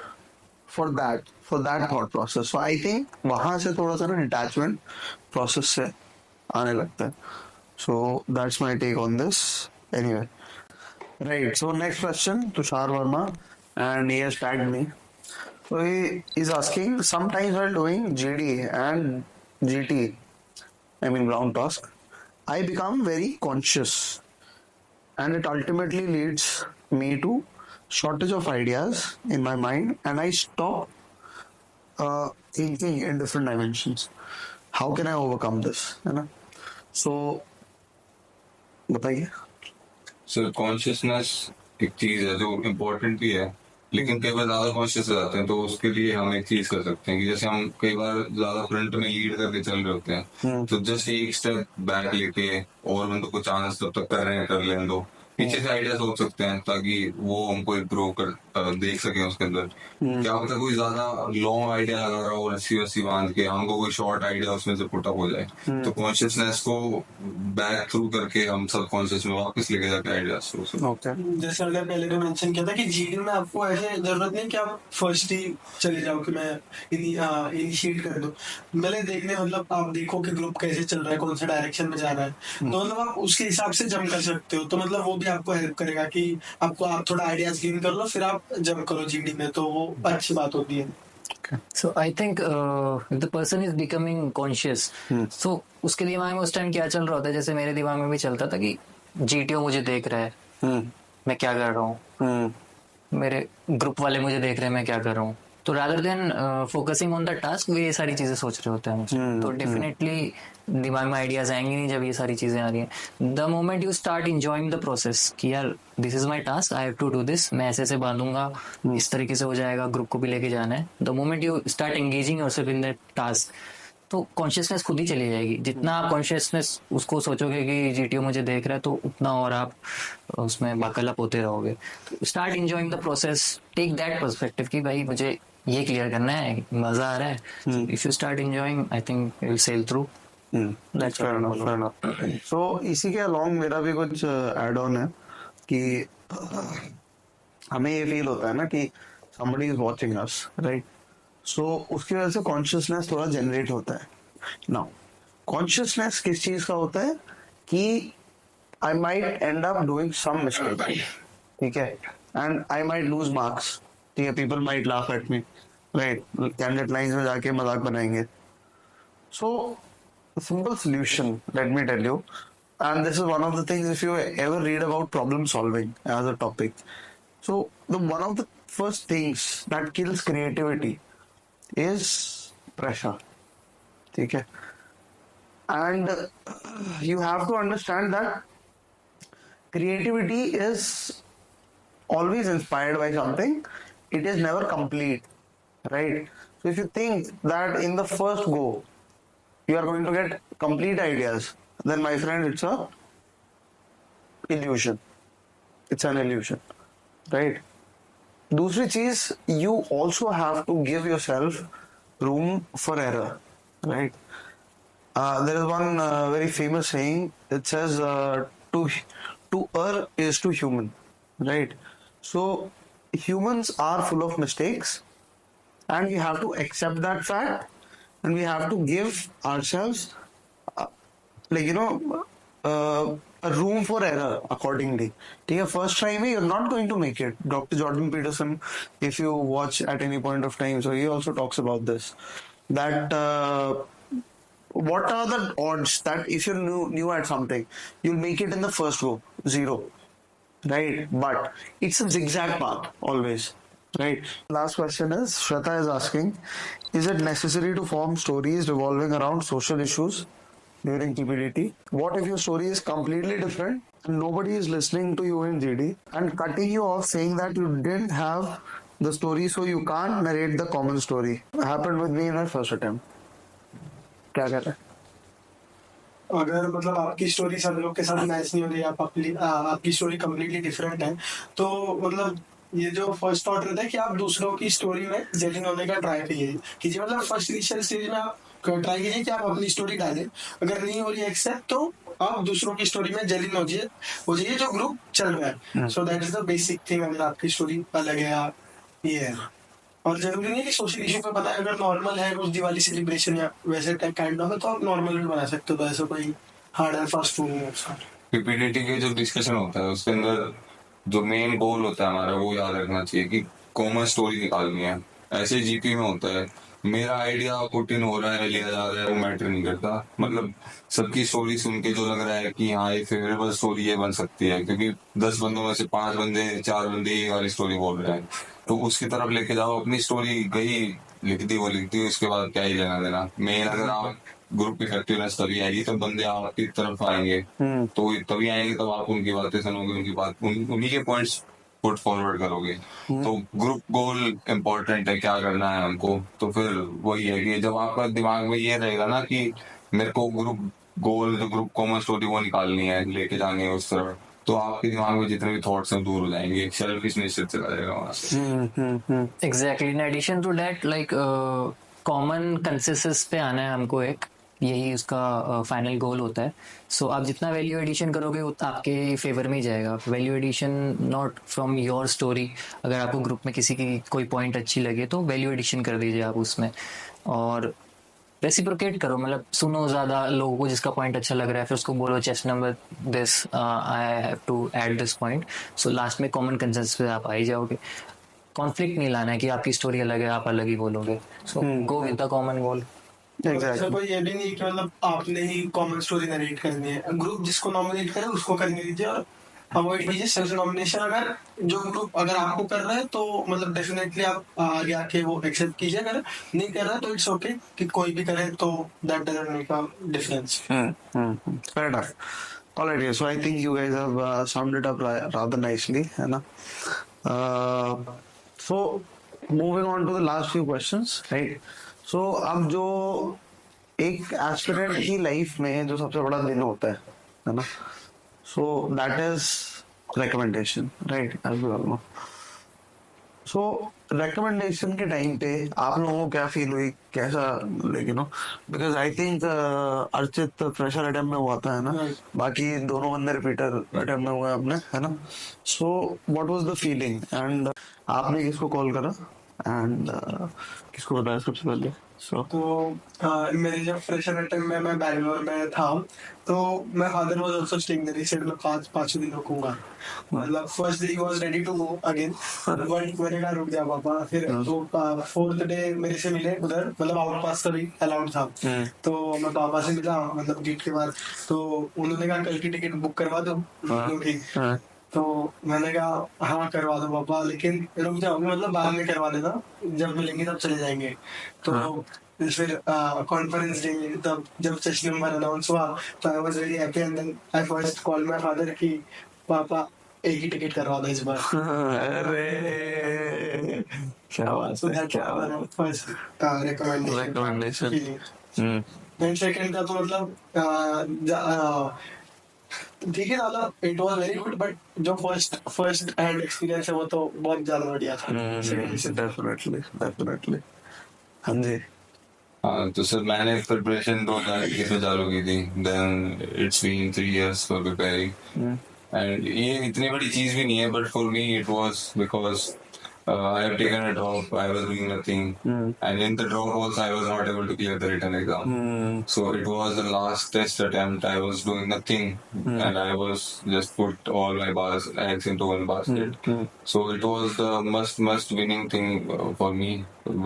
for that thought process. So I think वहां से थोड़ा सा ना डिटैचमेंट प्रोसेस से आने लगता है. So that's my take on this. Anyway, right. So next question, Tushar Verma, and he has tagged me. So he is asking, sometimes while doing GD and GT, I mean ground task, I become very conscious, and it ultimately leads me to shortage of ideas in my mind, and I stop thinking in different dimensions. How can I overcome this? है ना? So बताइए. Sir consciousness एक चीज है जो important भी है, लेकिन कई बार ज्यादा कॉन्शियस हो जाते हैं. तो उसके लिए हम एक चीज कर सकते हैं कि जैसे हम कई बार ज्यादा फ्रंट में लीड करके चल रहे होते हैं, तो जस्ट एक स्टेप बैक लेके, और मतलब कुछ चांस तब तक कर रहे हैं कर लेने दो, पीछे से आइडिया सोच सकते हैं ताकि वो हमको इम्प्रूव कर देख सके उसके अंदर। क्या होता है कोई ज्यादा लॉन्ग आइडिया लगा रहा हो रस्सी वस्सी बांध के, हमको कोई शॉर्ट आइडिया उसमें से पुटअप हो जाए, तो कॉन्शियसनेस को बैक थ्रू करके हम सब कॉन्शियस में वापस लेके जाके आइडिया सोच सकते हैं। ओके। जैसे अगर पहले तो मेंशन किया था कि जीडी में आपको ऐसे जरूरत नहीं कि आप फर्स्ट ही चले जाओ कि मैं इनिशिएट कर दूं। पहले देखने मतलब आप देखो कि ग्रुप कैसे चल रहा है, कौन सा डायरेक्शन में जा रहा है, तो मतलब आप उसके हिसाब से जंप कर सकते हो। तो मतलब वो भी आपको हेल्प करेगा कि आप थोड़ा आइडियाज गेन कर लो फिर आप जंप करो जीडी में, तो वो अच्छी बात होती है। So I think if the person is becoming conscious, so उसके दिमाग में उस टाइम क्या चल रहा होता है, जैसे मेरे दिमाग में भी चलता था कि जीटीओ मुझे देख रहा है, मैं क्या कर रहा हूँ, मेरे ग्रुप वाले मुझे देख रहे हैं मैं क्या कर रहा हूँ। तो rather than focusing on the task वे ये सारी चीजें सोच रहे होते हैं। तो डेफिनेटली दिमाग में आइडियाज आएंगे नहीं जब ये सारी चीजें आ रही हैं। The moment you start enjoying the process कि यार this is my task, I have to do this, मैं ऐसे बांधूंगा, इस तरीके से हो जाएगा, ग्रुप को भी लेके जाना है। The moment you start engaging yourself in that task, तो कॉन्शियसनेस खुद ही चली जाएगी। जितना आप कॉन्शियसनेस उसको सोचोगे कि जीटीओ मुझे देख रहा है, तो उतना और आप उसमें बाकलअप होते रहोगे। Start enjoying the process, take that perspective कि भाई मुझे ये क्लियर करना है, मजा आ रहा है। If you start enjoying, I think you will sail through. That's fair enough, fair enough. So इसी के along मेरा भी कुछ ऐड ऑन है कि हमें ये फील होता है ना कि somebody is watching us, right? So उसकी वजह से consciousness थोड़ा generate होता है। Now consciousness किस चीज का होता है कि I might end up doing some mistake, ठीक है, and I might lose marks, ठीक है, people might laugh at me, right? Candid lines में जाके मजाक बनाएंगे। So a simple solution, let me tell you, and this is one of the things if you ever read about problem solving as a topic. So one of the first things that kills creativity is pressure. Okay, and you have to understand that creativity is always inspired by something. It is never complete, right? So if you think that in the first go you are going to get complete ideas, then my friend, it's a illusion. It's an illusion, right? दूसरी चीज, you also have to give yourself room for error, right? There is one very famous saying. It says, to err is to human, right? So humans are full of mistakes, and we have to accept that fact, and we have to give ourselves a room for error accordingly. ठीक है, first try में you're not going to make it. Dr. Jordan Peterson, if you watch at any point of time, so he also talks about this, that what are the odds that if you're new at something, you'll make it in the first go? Zero, right? But it's a zigzag path always, right? Last question is, Shweta is asking, is it necessary to form stories revolving around social issues during TPDT? What if your story is completely different and nobody is listening to you in GD and cutting you off saying that you didn't have the story, so you can't narrate the common story? Happened with me in my first attempt. क्या कहते हैं? अगर मतलब आपकी story सब लोग के साथ मैच नहीं हो रही, आपकी स्टोरी कम्प्लीटली डिफरेंट है, तो मतलब ये जो फर्स्ट थॉट रहता है कि आप दूसरों की स्टोरी में जेलिंग होने का ट्राई कीजिए। मतलब फर्स्ट इनिशियल स्टेज में आप ट्राई कीजिए कि आप अपनी स्टोरी डालें। अगर नहीं हो रही एक्सेप्ट, तो आप दूसरों की स्टोरी में जेलिंग हो जाइए जो ग्रुप चल रहा है। So that is the basic thing. अगर आपकी स्टोरी अलग है, आप ये है, और जरूरी नहीं है कि सोशल इशू पे पता है। अगर नॉर्मल है कुछ दिवाली सेलिब्रेशन या वैसे टाइप काइंड ऑफ है, तो आप नॉर्मल भी बना सकते हो। तो ऐसा कोई हार्ड एंड फास्ट रूल नहीं है उसका। पीपीटी के जो डिस्कशन होता है उसके अंदर जो मेन गोल होता है हमारा, वो याद रखना चाहिए कि कॉमन स्टोरी निकालनी है। ऐसे जीपी में होता है, मेरा आइडिया पुट इन हो रहा है, लिया जा रहा है, वो मैटर नहीं करता। मतलब सबकी स्टोरी सुन के जो लग रहा है कि हाँ ये फेवरेबल स्टोरी ये बन सकती है, क्योंकि 10 बंदों में से 5 बंदे 4 बंदे ये वाली स्टोरी बोल रहे हैं, तो उसकी तरफ लेके जाओ। अपनी स्टोरी गई, लिख दी, वो लिख दी, उसके बाद क्या ही लेना देना। मेन अगर आप ग्रुप इफेक्टिवनेस तभी आएगी तब बंदे आपकी तरफ आएंगे, तो तभी आएंगे तब आप उनकी बातें सुनोगे, उनकी बात उन्हीं के पॉइंट्स पुट फॉरवर्ड करोगे। तो ग्रुप गोल इम्पोर्टेंट है, क्या करना है हमको। तो फिर वही है कि जब आपका दिमाग में ये रहेगा ना कि मेरे को ग्रुप गोल, जो ग्रुप कॉमन स्टोरी वो निकालनी है, लेके जानी है उस तरफ, तो आपके दिमाग में जितने भी थॉट्स हैं दूर हो जाएंगे, सेल्फिशनेस से चला जाएगा वहां से। Exactly, in addition to that like common consensus पे आना है हमको, एक यही उसका फाइनल गोल होता है. सो आप जितना वैल्यू एडिशन करोगे उतना आपके फेवर में ही जाएगा. Value addition not from your story. अगर आपको ग्रुप में किसी की कोई पॉइंट अच्छी लगे तो वैल्यू एडिशन कर दीजिए आप उसमें, और रेसिप्रोकेट करो. मतलब सुनो ज़्यादा लोगों को जिसका पॉइंट अच्छा लग रहा है, फिर उसको बोलो chest number this, I have to add this point. So last में कॉमन कंसेंसस पे आप आ ही जाओगे. कॉन्फ्लिक्ट नहीं लाना है कि आपकी स्टोरी अलग है आप अलग ही बोलोगे. So go with the common goal. ऐसा कोई ये भी नहीं कि मतलब आपने ही कॉमन स्टोरी नरेट करनी है. ग्रुप जिसको नॉमिनेट करे उसको करने दीजिए और अवॉइड कीजिए सेल्फ नॉमिनेशन. अगर जो ग्रुप अगर आपको कर रहा है तो मतलब डेफिनेटली आप आगे आके वो एक्सेप्ट कीजिए. अगर नहीं कर रहा है तो इट्स ओके कि कोई भी करे, तो that doesn't make a difference. Fair enough. All right, so I think you guys have summed it up rather nicely, है ना? So moving on to the last few questions, right? So अब जो एक एस्पिरेंट की life में जो सबसे बड़ा दिन होता है ना? So that is recommendation, right? As we all know. So recommendation के टाइम पे आप लोगों को क्या फील हुई, कैसा लेकिन no, because I think Archit fresher attempt में हुआ था, है ना? बाकी दोनों बंदे रिपीटर अटेम्प्ट में हुए अपने, है ना? So what was the feeling and आपने किसको कॉल करा एंड किसको बताया सबसे पहले? तो मेरी जब फ्रेशर अटेम्प्ट में मैं बैंगलोर में था, तो मैं father was also staying there. He said मैं पांच दिन रुकूंगा. मतलब first day he was ready to go again, but मैंने कहा रुक जा पापा. फिर तो फोर्थ डे मेरे से मिले उधर, मतलब आउट पास तभी अलाउड था. तो मैं पापा से मिला मतलब गेट के बाद. तो उन्होंने कहा कल की टिकट बुक करवा दो. तो मैंने कहा हाँ करवा दो पापा, लेकिन रुक जाओगे मतलब बाद में करवा देना, जब मिलेंगे तब चले जाएंगे. तो फिर कॉन्फ्रेंस डे तब जब सेशन नंबर अनाउंस हुआ तो I was very happy. And then I first call my father कि पापा एक ही टिकट करवा दो इस बार. अरे क्या बात है, क्या बात. First recommendation. एंड सेकंड का तो मतलब ठीक है दादा, it was very good, but जो फर्स्ट हैंड एक्सपीरियंस है वो तो बहुत ज्यादा बढ़िया था. डेफिनेटली. हाँ जी. हाँ तो सर मैंने प्रिपरेशन 2021 में चालू की थी. Then it's been 3 years for preparing. एंड ये इतनी बड़ी चीज भी नहीं है, but for me it was because I have taken a drop. I was doing nothing, and in the drop also I was not able to clear the written exam. So it was the last test attempt. I was doing nothing, and I was just put all my eggs into one basket. So it was the must winning thing for me.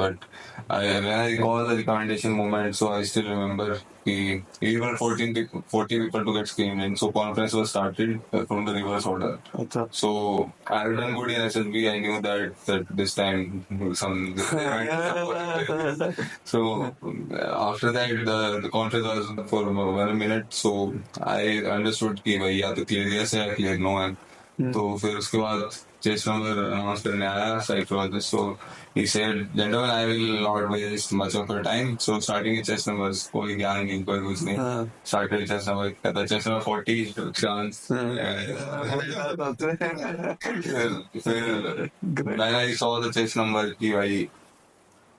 But when I recall the recommendation moment, so I still remember we were 40 people to get screened in. So conference was started from the reverse order. So I had done good in SSB. I knew that this time some. So after that the conference was for 1 minute. So I understood कि भाई या तो clear yes है या clear no है. तो फिर उसके बाद चेस्ट नंबर अनाउंस करने आया psychologist. So he said, gentlemen, I will not waste much of your time. So starting with chest numbers, कोई ज्ञान नहीं, कोई कुछ नहीं. Started with chest number, कहता chest number 40, Rukshansh. फिर when I saw the chest number कि भाई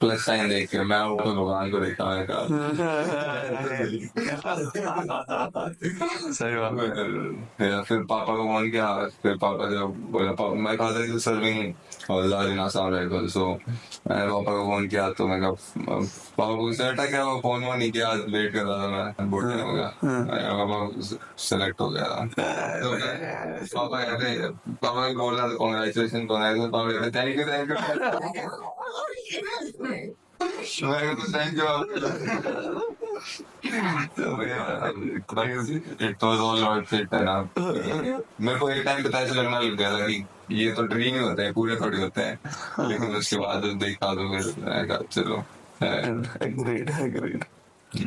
प्लस साइन देख के मैं वो भगवान को देखा. मैं कहा सही बात है. फिर पापा को फोन किया. फिर पापा जब बोला मैं कहा था सर्विंग हवलदार इन आसाम राइफल. सो मैंने पापा को फोन किया. तो मैं कहा पापा को सेलेक्ट क्या हुआ, फोन वोन नहीं किया, वेट कर रहा था मैं, बोर्ड हो गया. पापा सेलेक्ट हो गया. तो पापा बोल रहा था कॉन्ग्रेचुलेशन. पापा कहते thank you. Thank you. It was all worth it. मेरे को एक टाइम पे ऐसा लगना लग गया था कि ये तो ड्रीम ही होता है, पूरे थोड़ी होते हैं. लेकिन उसके बाद देखा तो फिर चलो. Agreed.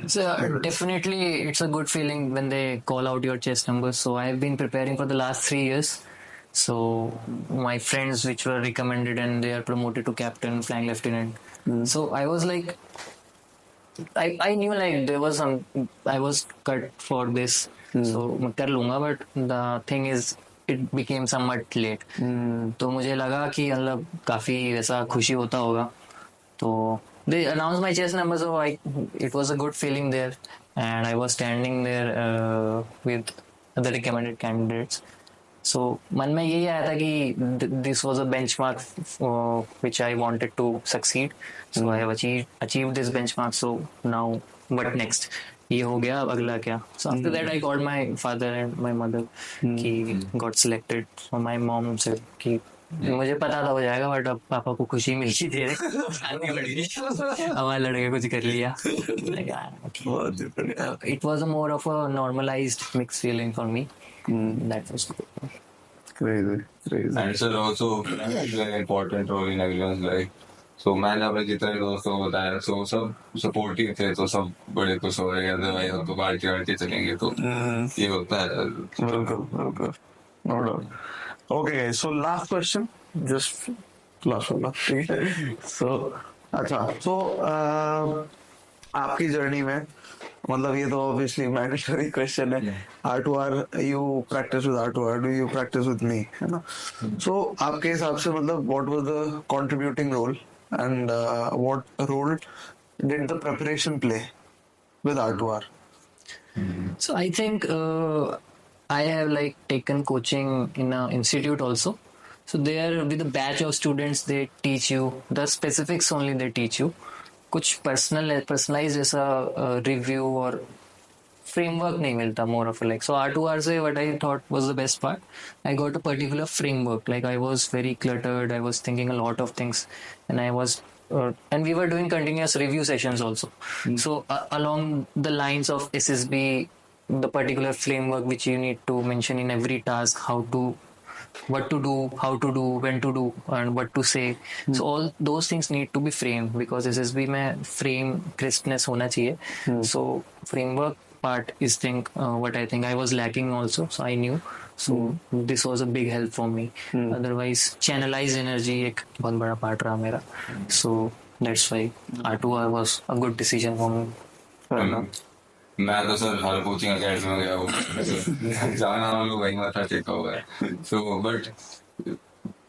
So definitely it's a good feeling when they call out your chest numbers. So I've been preparing for the last 3 years. So my friends which were recommended and they are promoted to captain, flying lieutenant. So I was like, I knew like there was I was cut for this. So मैं कर लूँगा, but the thing is it became somewhat late. तो मुझे लगा कि मतलब काफी ऐसा खुशी होता होगा. तो they announced my chess number, so it was a good feeling there, and I was standing there with other recommended candidates. So मन में यही आया था कि this was a benchmark which I wanted to succeed. So I have achieved this benchmark. So now what next? ये हो गया, अब अगला क्या? So after that I called my father and my mother कि got selected. So my mom said कि मुझे पता था हो जाएगा, बट अब पापा को खुशी मिली थी हमारे लड़के कुछ कर लिया. It was a more of a normalized mixed feeling for me. That was good. Crazy. And sir also plays an important role in everyone's life. So मैंने अपने जितने दोस्तों को बताया, so सब सपोर्टिव थे, तो सब बड़े खुश हो रहे थे भाई, अब तो पार्टी चलेंगे. तो ये होता है. बिल्कुल. No doubt. Okay, so last question. Just last one. ठीक है. So अच्छा, so आपकी जर्नी में, मतलब ये तो obviously mandatory question है. R2R, you practice with R2R, do you practice with me, है ना? So आपके हिसाब से मतलब what was the contributing role and what role did the preparation play with R2R? So I think I have like taken coaching in an institute also. So there with a batch of students they teach you the specifics only, they teach you. कुछ personalized ऐसा review और framework नहीं मिलता, more of like. So R2R से what I thought was the best part, I got a particular framework. Like I was very cluttered, I was thinking a lot of things, and I was and we were doing continuous review sessions also. So along the lines of SSB, the particular framework which you need to mention in every task, what to do, how to do, when to do, and what to say. So all those things need to be framed, because SSB में frame crispness होना चाहिए. So framework part is what I think I was lacking also. So I knew. So this was a big help for me. Otherwise channelized energy एक बहुत बड़ा part रहा मेरा. So that's why R2R was a good decision for me. मैं तो sir हर coaching academy में गया हूँ, जाना हम लोग वहीं माथा टेका हुआ है. So but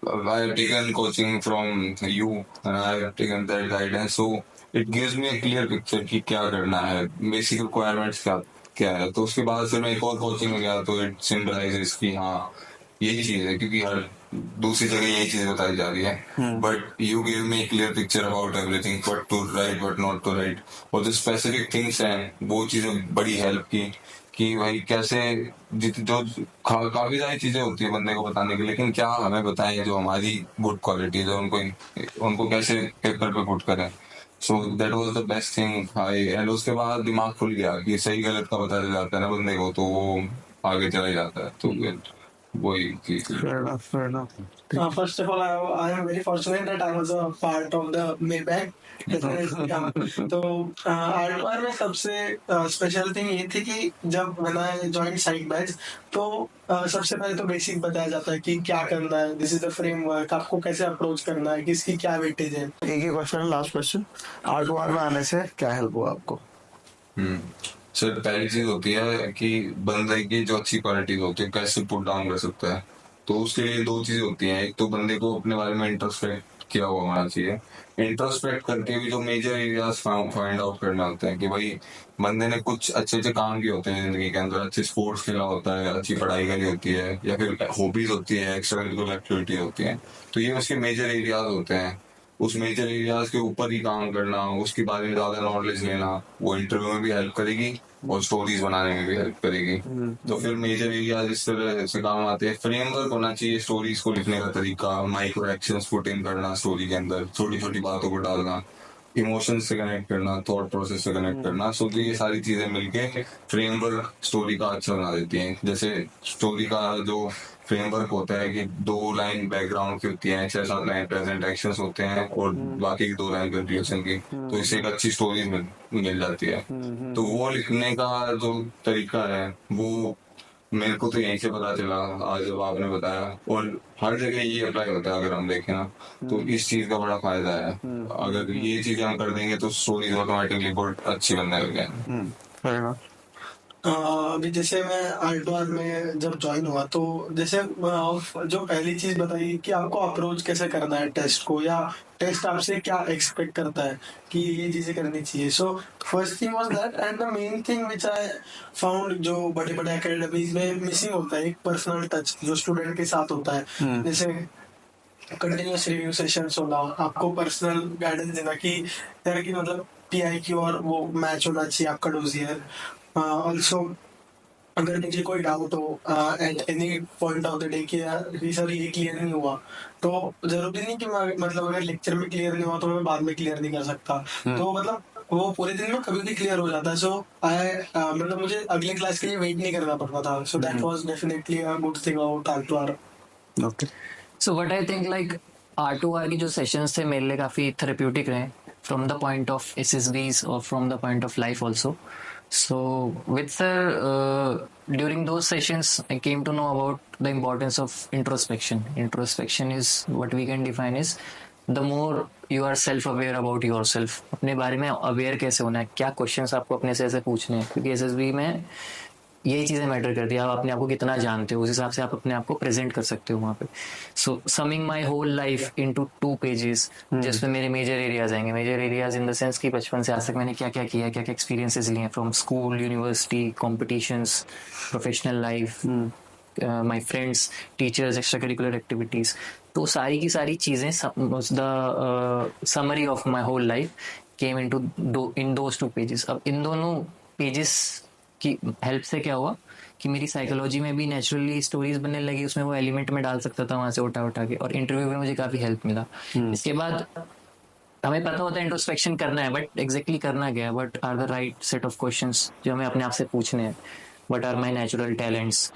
I have taken coaching from you and I have taken that guidance, so it gives me a clear picture कि क्या करना है, basic requirements क्या है. तो उसके बाद फिर मैं एक और कोचिंग में गया, तो it symbolizes कि हाँ यही चीज है, क्योंकि हर दूसरी जगह यही चीज बताई जा रही है. But you give me clear picture about everything, what to write, what not to write, और जो स्पेसिफिक थिंग्स हैं वो चीजें बड़ी हेल्प की कि भाई कैसे जो काफी सारी चीजें होती है बंदे को बताने की, लेकिन क्या हमें बताएं जो हमारी गुड क्वालिटी है, उनको कैसे पेपर पे पुट करें. So that was the best thing. And उसके बाद दिमाग खुल गया कि सही गलत का पता चल जाता है ना बंदे को, तो वो आगे चला जाता है. तो Fair enough. First of all, I am very fortunate that I was a part of the Maybach. तो R2R में सबसे स्पेशल थिंग ये थी कि जब when I joined side batch, तो सबसे पहले तो बेसिक बताया जाता है कि क्या करना है, दिस इज द फ्रेमवर्क, आपको कैसे अप्रोच करना है, किसकी क्या वेटेज है. एक ही क्वेश्चन, लास्ट क्वेश्चन. R2R में आने से क्या हेल्प हुआ आपको? सर पहली चीज होती है कि बंदे की जो अच्छी क्वालिटीज होती है कैसे पुट डाउन कर सकता है. तो उसके लिए दो चीजें होती हैं. एक तो बंदे को अपने बारे में इंट्रोस्पेक्ट किया हुआ होना चाहिए. इंट्रोस्पेक्ट करके भी जो मेजर एरियाज फाइंड आउट करना होता है कि भाई बंदे ने कुछ अच्छे काम किए होते हैं जिंदगी के अंदर, अच्छे स्पोर्ट्स खेला होता है, अच्छी पढ़ाई करी होती है, या फिर हॉबीज होती है, एक्स्ट्रा करिकुलर एक्टिविटी होती है. तो ये उसके मेजर एरियाज होते हैं. उस मेजर एरियाज के ऊपर ही काम करना, उसके बारे में ज्यादा नॉलेज लेना, वो इंटरव्यू में भी हेल्प करेगी और स्टोरीज बनाने में भी हेल्प करेगी. तो फिर मेजर एरियाज इस तरह से काम आते हैं. फ्रेमवर्क होना चाहिए स्टोरीज को लिखने का तरीका, माइक्रो एक्शंस पुट इन करना स्टोरी के अंदर, छोटी छोटी बातों को डालना, इमोशंस से कनेक्ट करना, थॉट प्रोसेस से कनेक्ट करना. सो ये सारी चीजें मिलके फ्रेमवर्क स्टोरी का अच्छा बना देती हैं. जैसे स्टोरी का जो फ्रेमवर्क होता है कि 2 लाइन बैकग्राउंड की होती है, 6-7 लाइन प्रेजेंट एक्शंस होते हैं और बाकी की 2 लाइन कंक्लूजन की, तो इससे एक अच्छी स्टोरी मिल जाती है. तो वो लिखने का जो तरीका है वो मेरे को तो यहीं से पता चला आज जब आपने बताया, और हर जगह ये अप्लाई होता है अगर हम देखें ना. तो इस चीज का बड़ा फायदा है. अगर ये चीजें हम कर देंगे तो स्टोरीज ऑटोमेटिकली बहुत अच्छी बनने लग जाएंगी. अभी जैसे मैं R2R में जब ज्वाइन हुआ तो जैसे जो पहली चीज बताई कि आपको अप्रोच कैसे करना है टेस्ट को, या टेस्ट आपसे क्या एक्सपेक्ट करता है कि ये चीजें करनी चाहिए. So first thing was that, and the main thing which I found जो बड़े बड़े एकेडमीज में मिसिंग होता है, एक पर्सनल टच जो स्टूडेंट के साथ होता है. जैसे कंटिन्यूस रिव्यू सेशंस होना, आपको पर्सनल गाइडेंस देना कि यार की मतलब पीआई की और वो मैच होना चाहिए आपका डोजियर. ऑल्सो अगर मुझे कोई डाउट हो at any point of the day कि यार ये सर ये क्लियर नहीं हुआ, तो जरूरी नहीं कि मैं मतलब अगर लेक्चर में क्लियर नहीं हुआ तो मैं बाद में क्लियर नहीं कर सकता. तो मतलब वो पूरे दिन में कभी भी क्लियर हो जाता है. सो आई मतलब मुझे अगले क्लास के लिए वेट नहीं करना पड़ता था. So that was definitely a good thing about R2R. Okay. So what I think like R2R की जो सेशंस थे मेरे लिए काफ़ी थेरेप्यूटिक रहे from the point of SSBs और from the point of life also. So with sir, during those sessions, I came to know about the importance of introspection. Introspection is what we can define is the more you are self-aware about yourself. अपने बारे में aware कैसे होना है, क्या questions आपको अपने से ऐसे पूछने हैं, क्योंकि SSB में यही चीज़ें मैटर करती है. आप अपने आप को कितना जानते हो, उस हिसाब से आप अपने आप को प्रेजेंट कर सकते हो वहाँ पे. So summing my whole life into 2 pages, जिसमें मेरे मेजर एरियाज आएंगे. Major areas in the sense कि बचपन से आज तक मैंने क्या क्या किया, क्या क्या एक्सपीरियंसेस लिए from school, university, competitions, professional life, my friends, teachers, extra curricular activities. तो सारी की सारी चीज़ें, the summary of my whole life came in those 2 pages. अब इन दोनों पेजेस की हेल्प से क्या हुआ कि मेरी साइकोलॉजी में भी नेचुरली स्टोरीज बनने लगी. उसमें वो एलिमेंट में डाल सकता था वहां से उठा उठा के, और इंटरव्यू में मुझे काफ़ी हेल्प मिला. इसके बाद हमें पता होता है इंट्रोस्पेक्शन करना है, बट एग्जैक्टली करना क्या है, what are the right set of questions जो हमें अपने आप से पूछने हैं. What are my natural talents,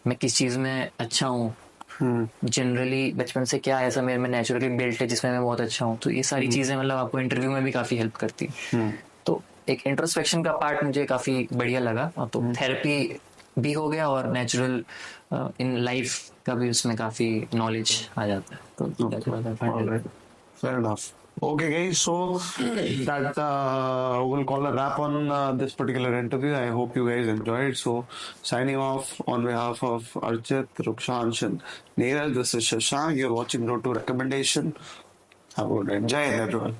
मैं किस चीज़ में अच्छा हूँ, जनरली बचपन से क्या ऐसा मेरे में नेचुरली बिल्ट है जिसमें मैं बहुत अच्छा हूँ. तो ये सारी चीज़ें मतलब आपको इंटरव्यू में भी काफ़ी हेल्प करती है. तो एक इंट्रोस्पेक्शन का पार्ट मुझे काफ़ी बढ़िया लगा. तो थेरेपी भी हो गया और नेचुरल इन लाइफ का भी उसमें काफ़ी नॉलेज आ जाता है. तो Fair enough. Okay, guys. So that we'll call a wrap on this particular interview. I hope you guys enjoyed. So signing off on behalf of Archit, Rukshansh, and Neeraj. This is Shashank. You're watching Road to Recommendation. Have a good day. Jai Hind, everyone.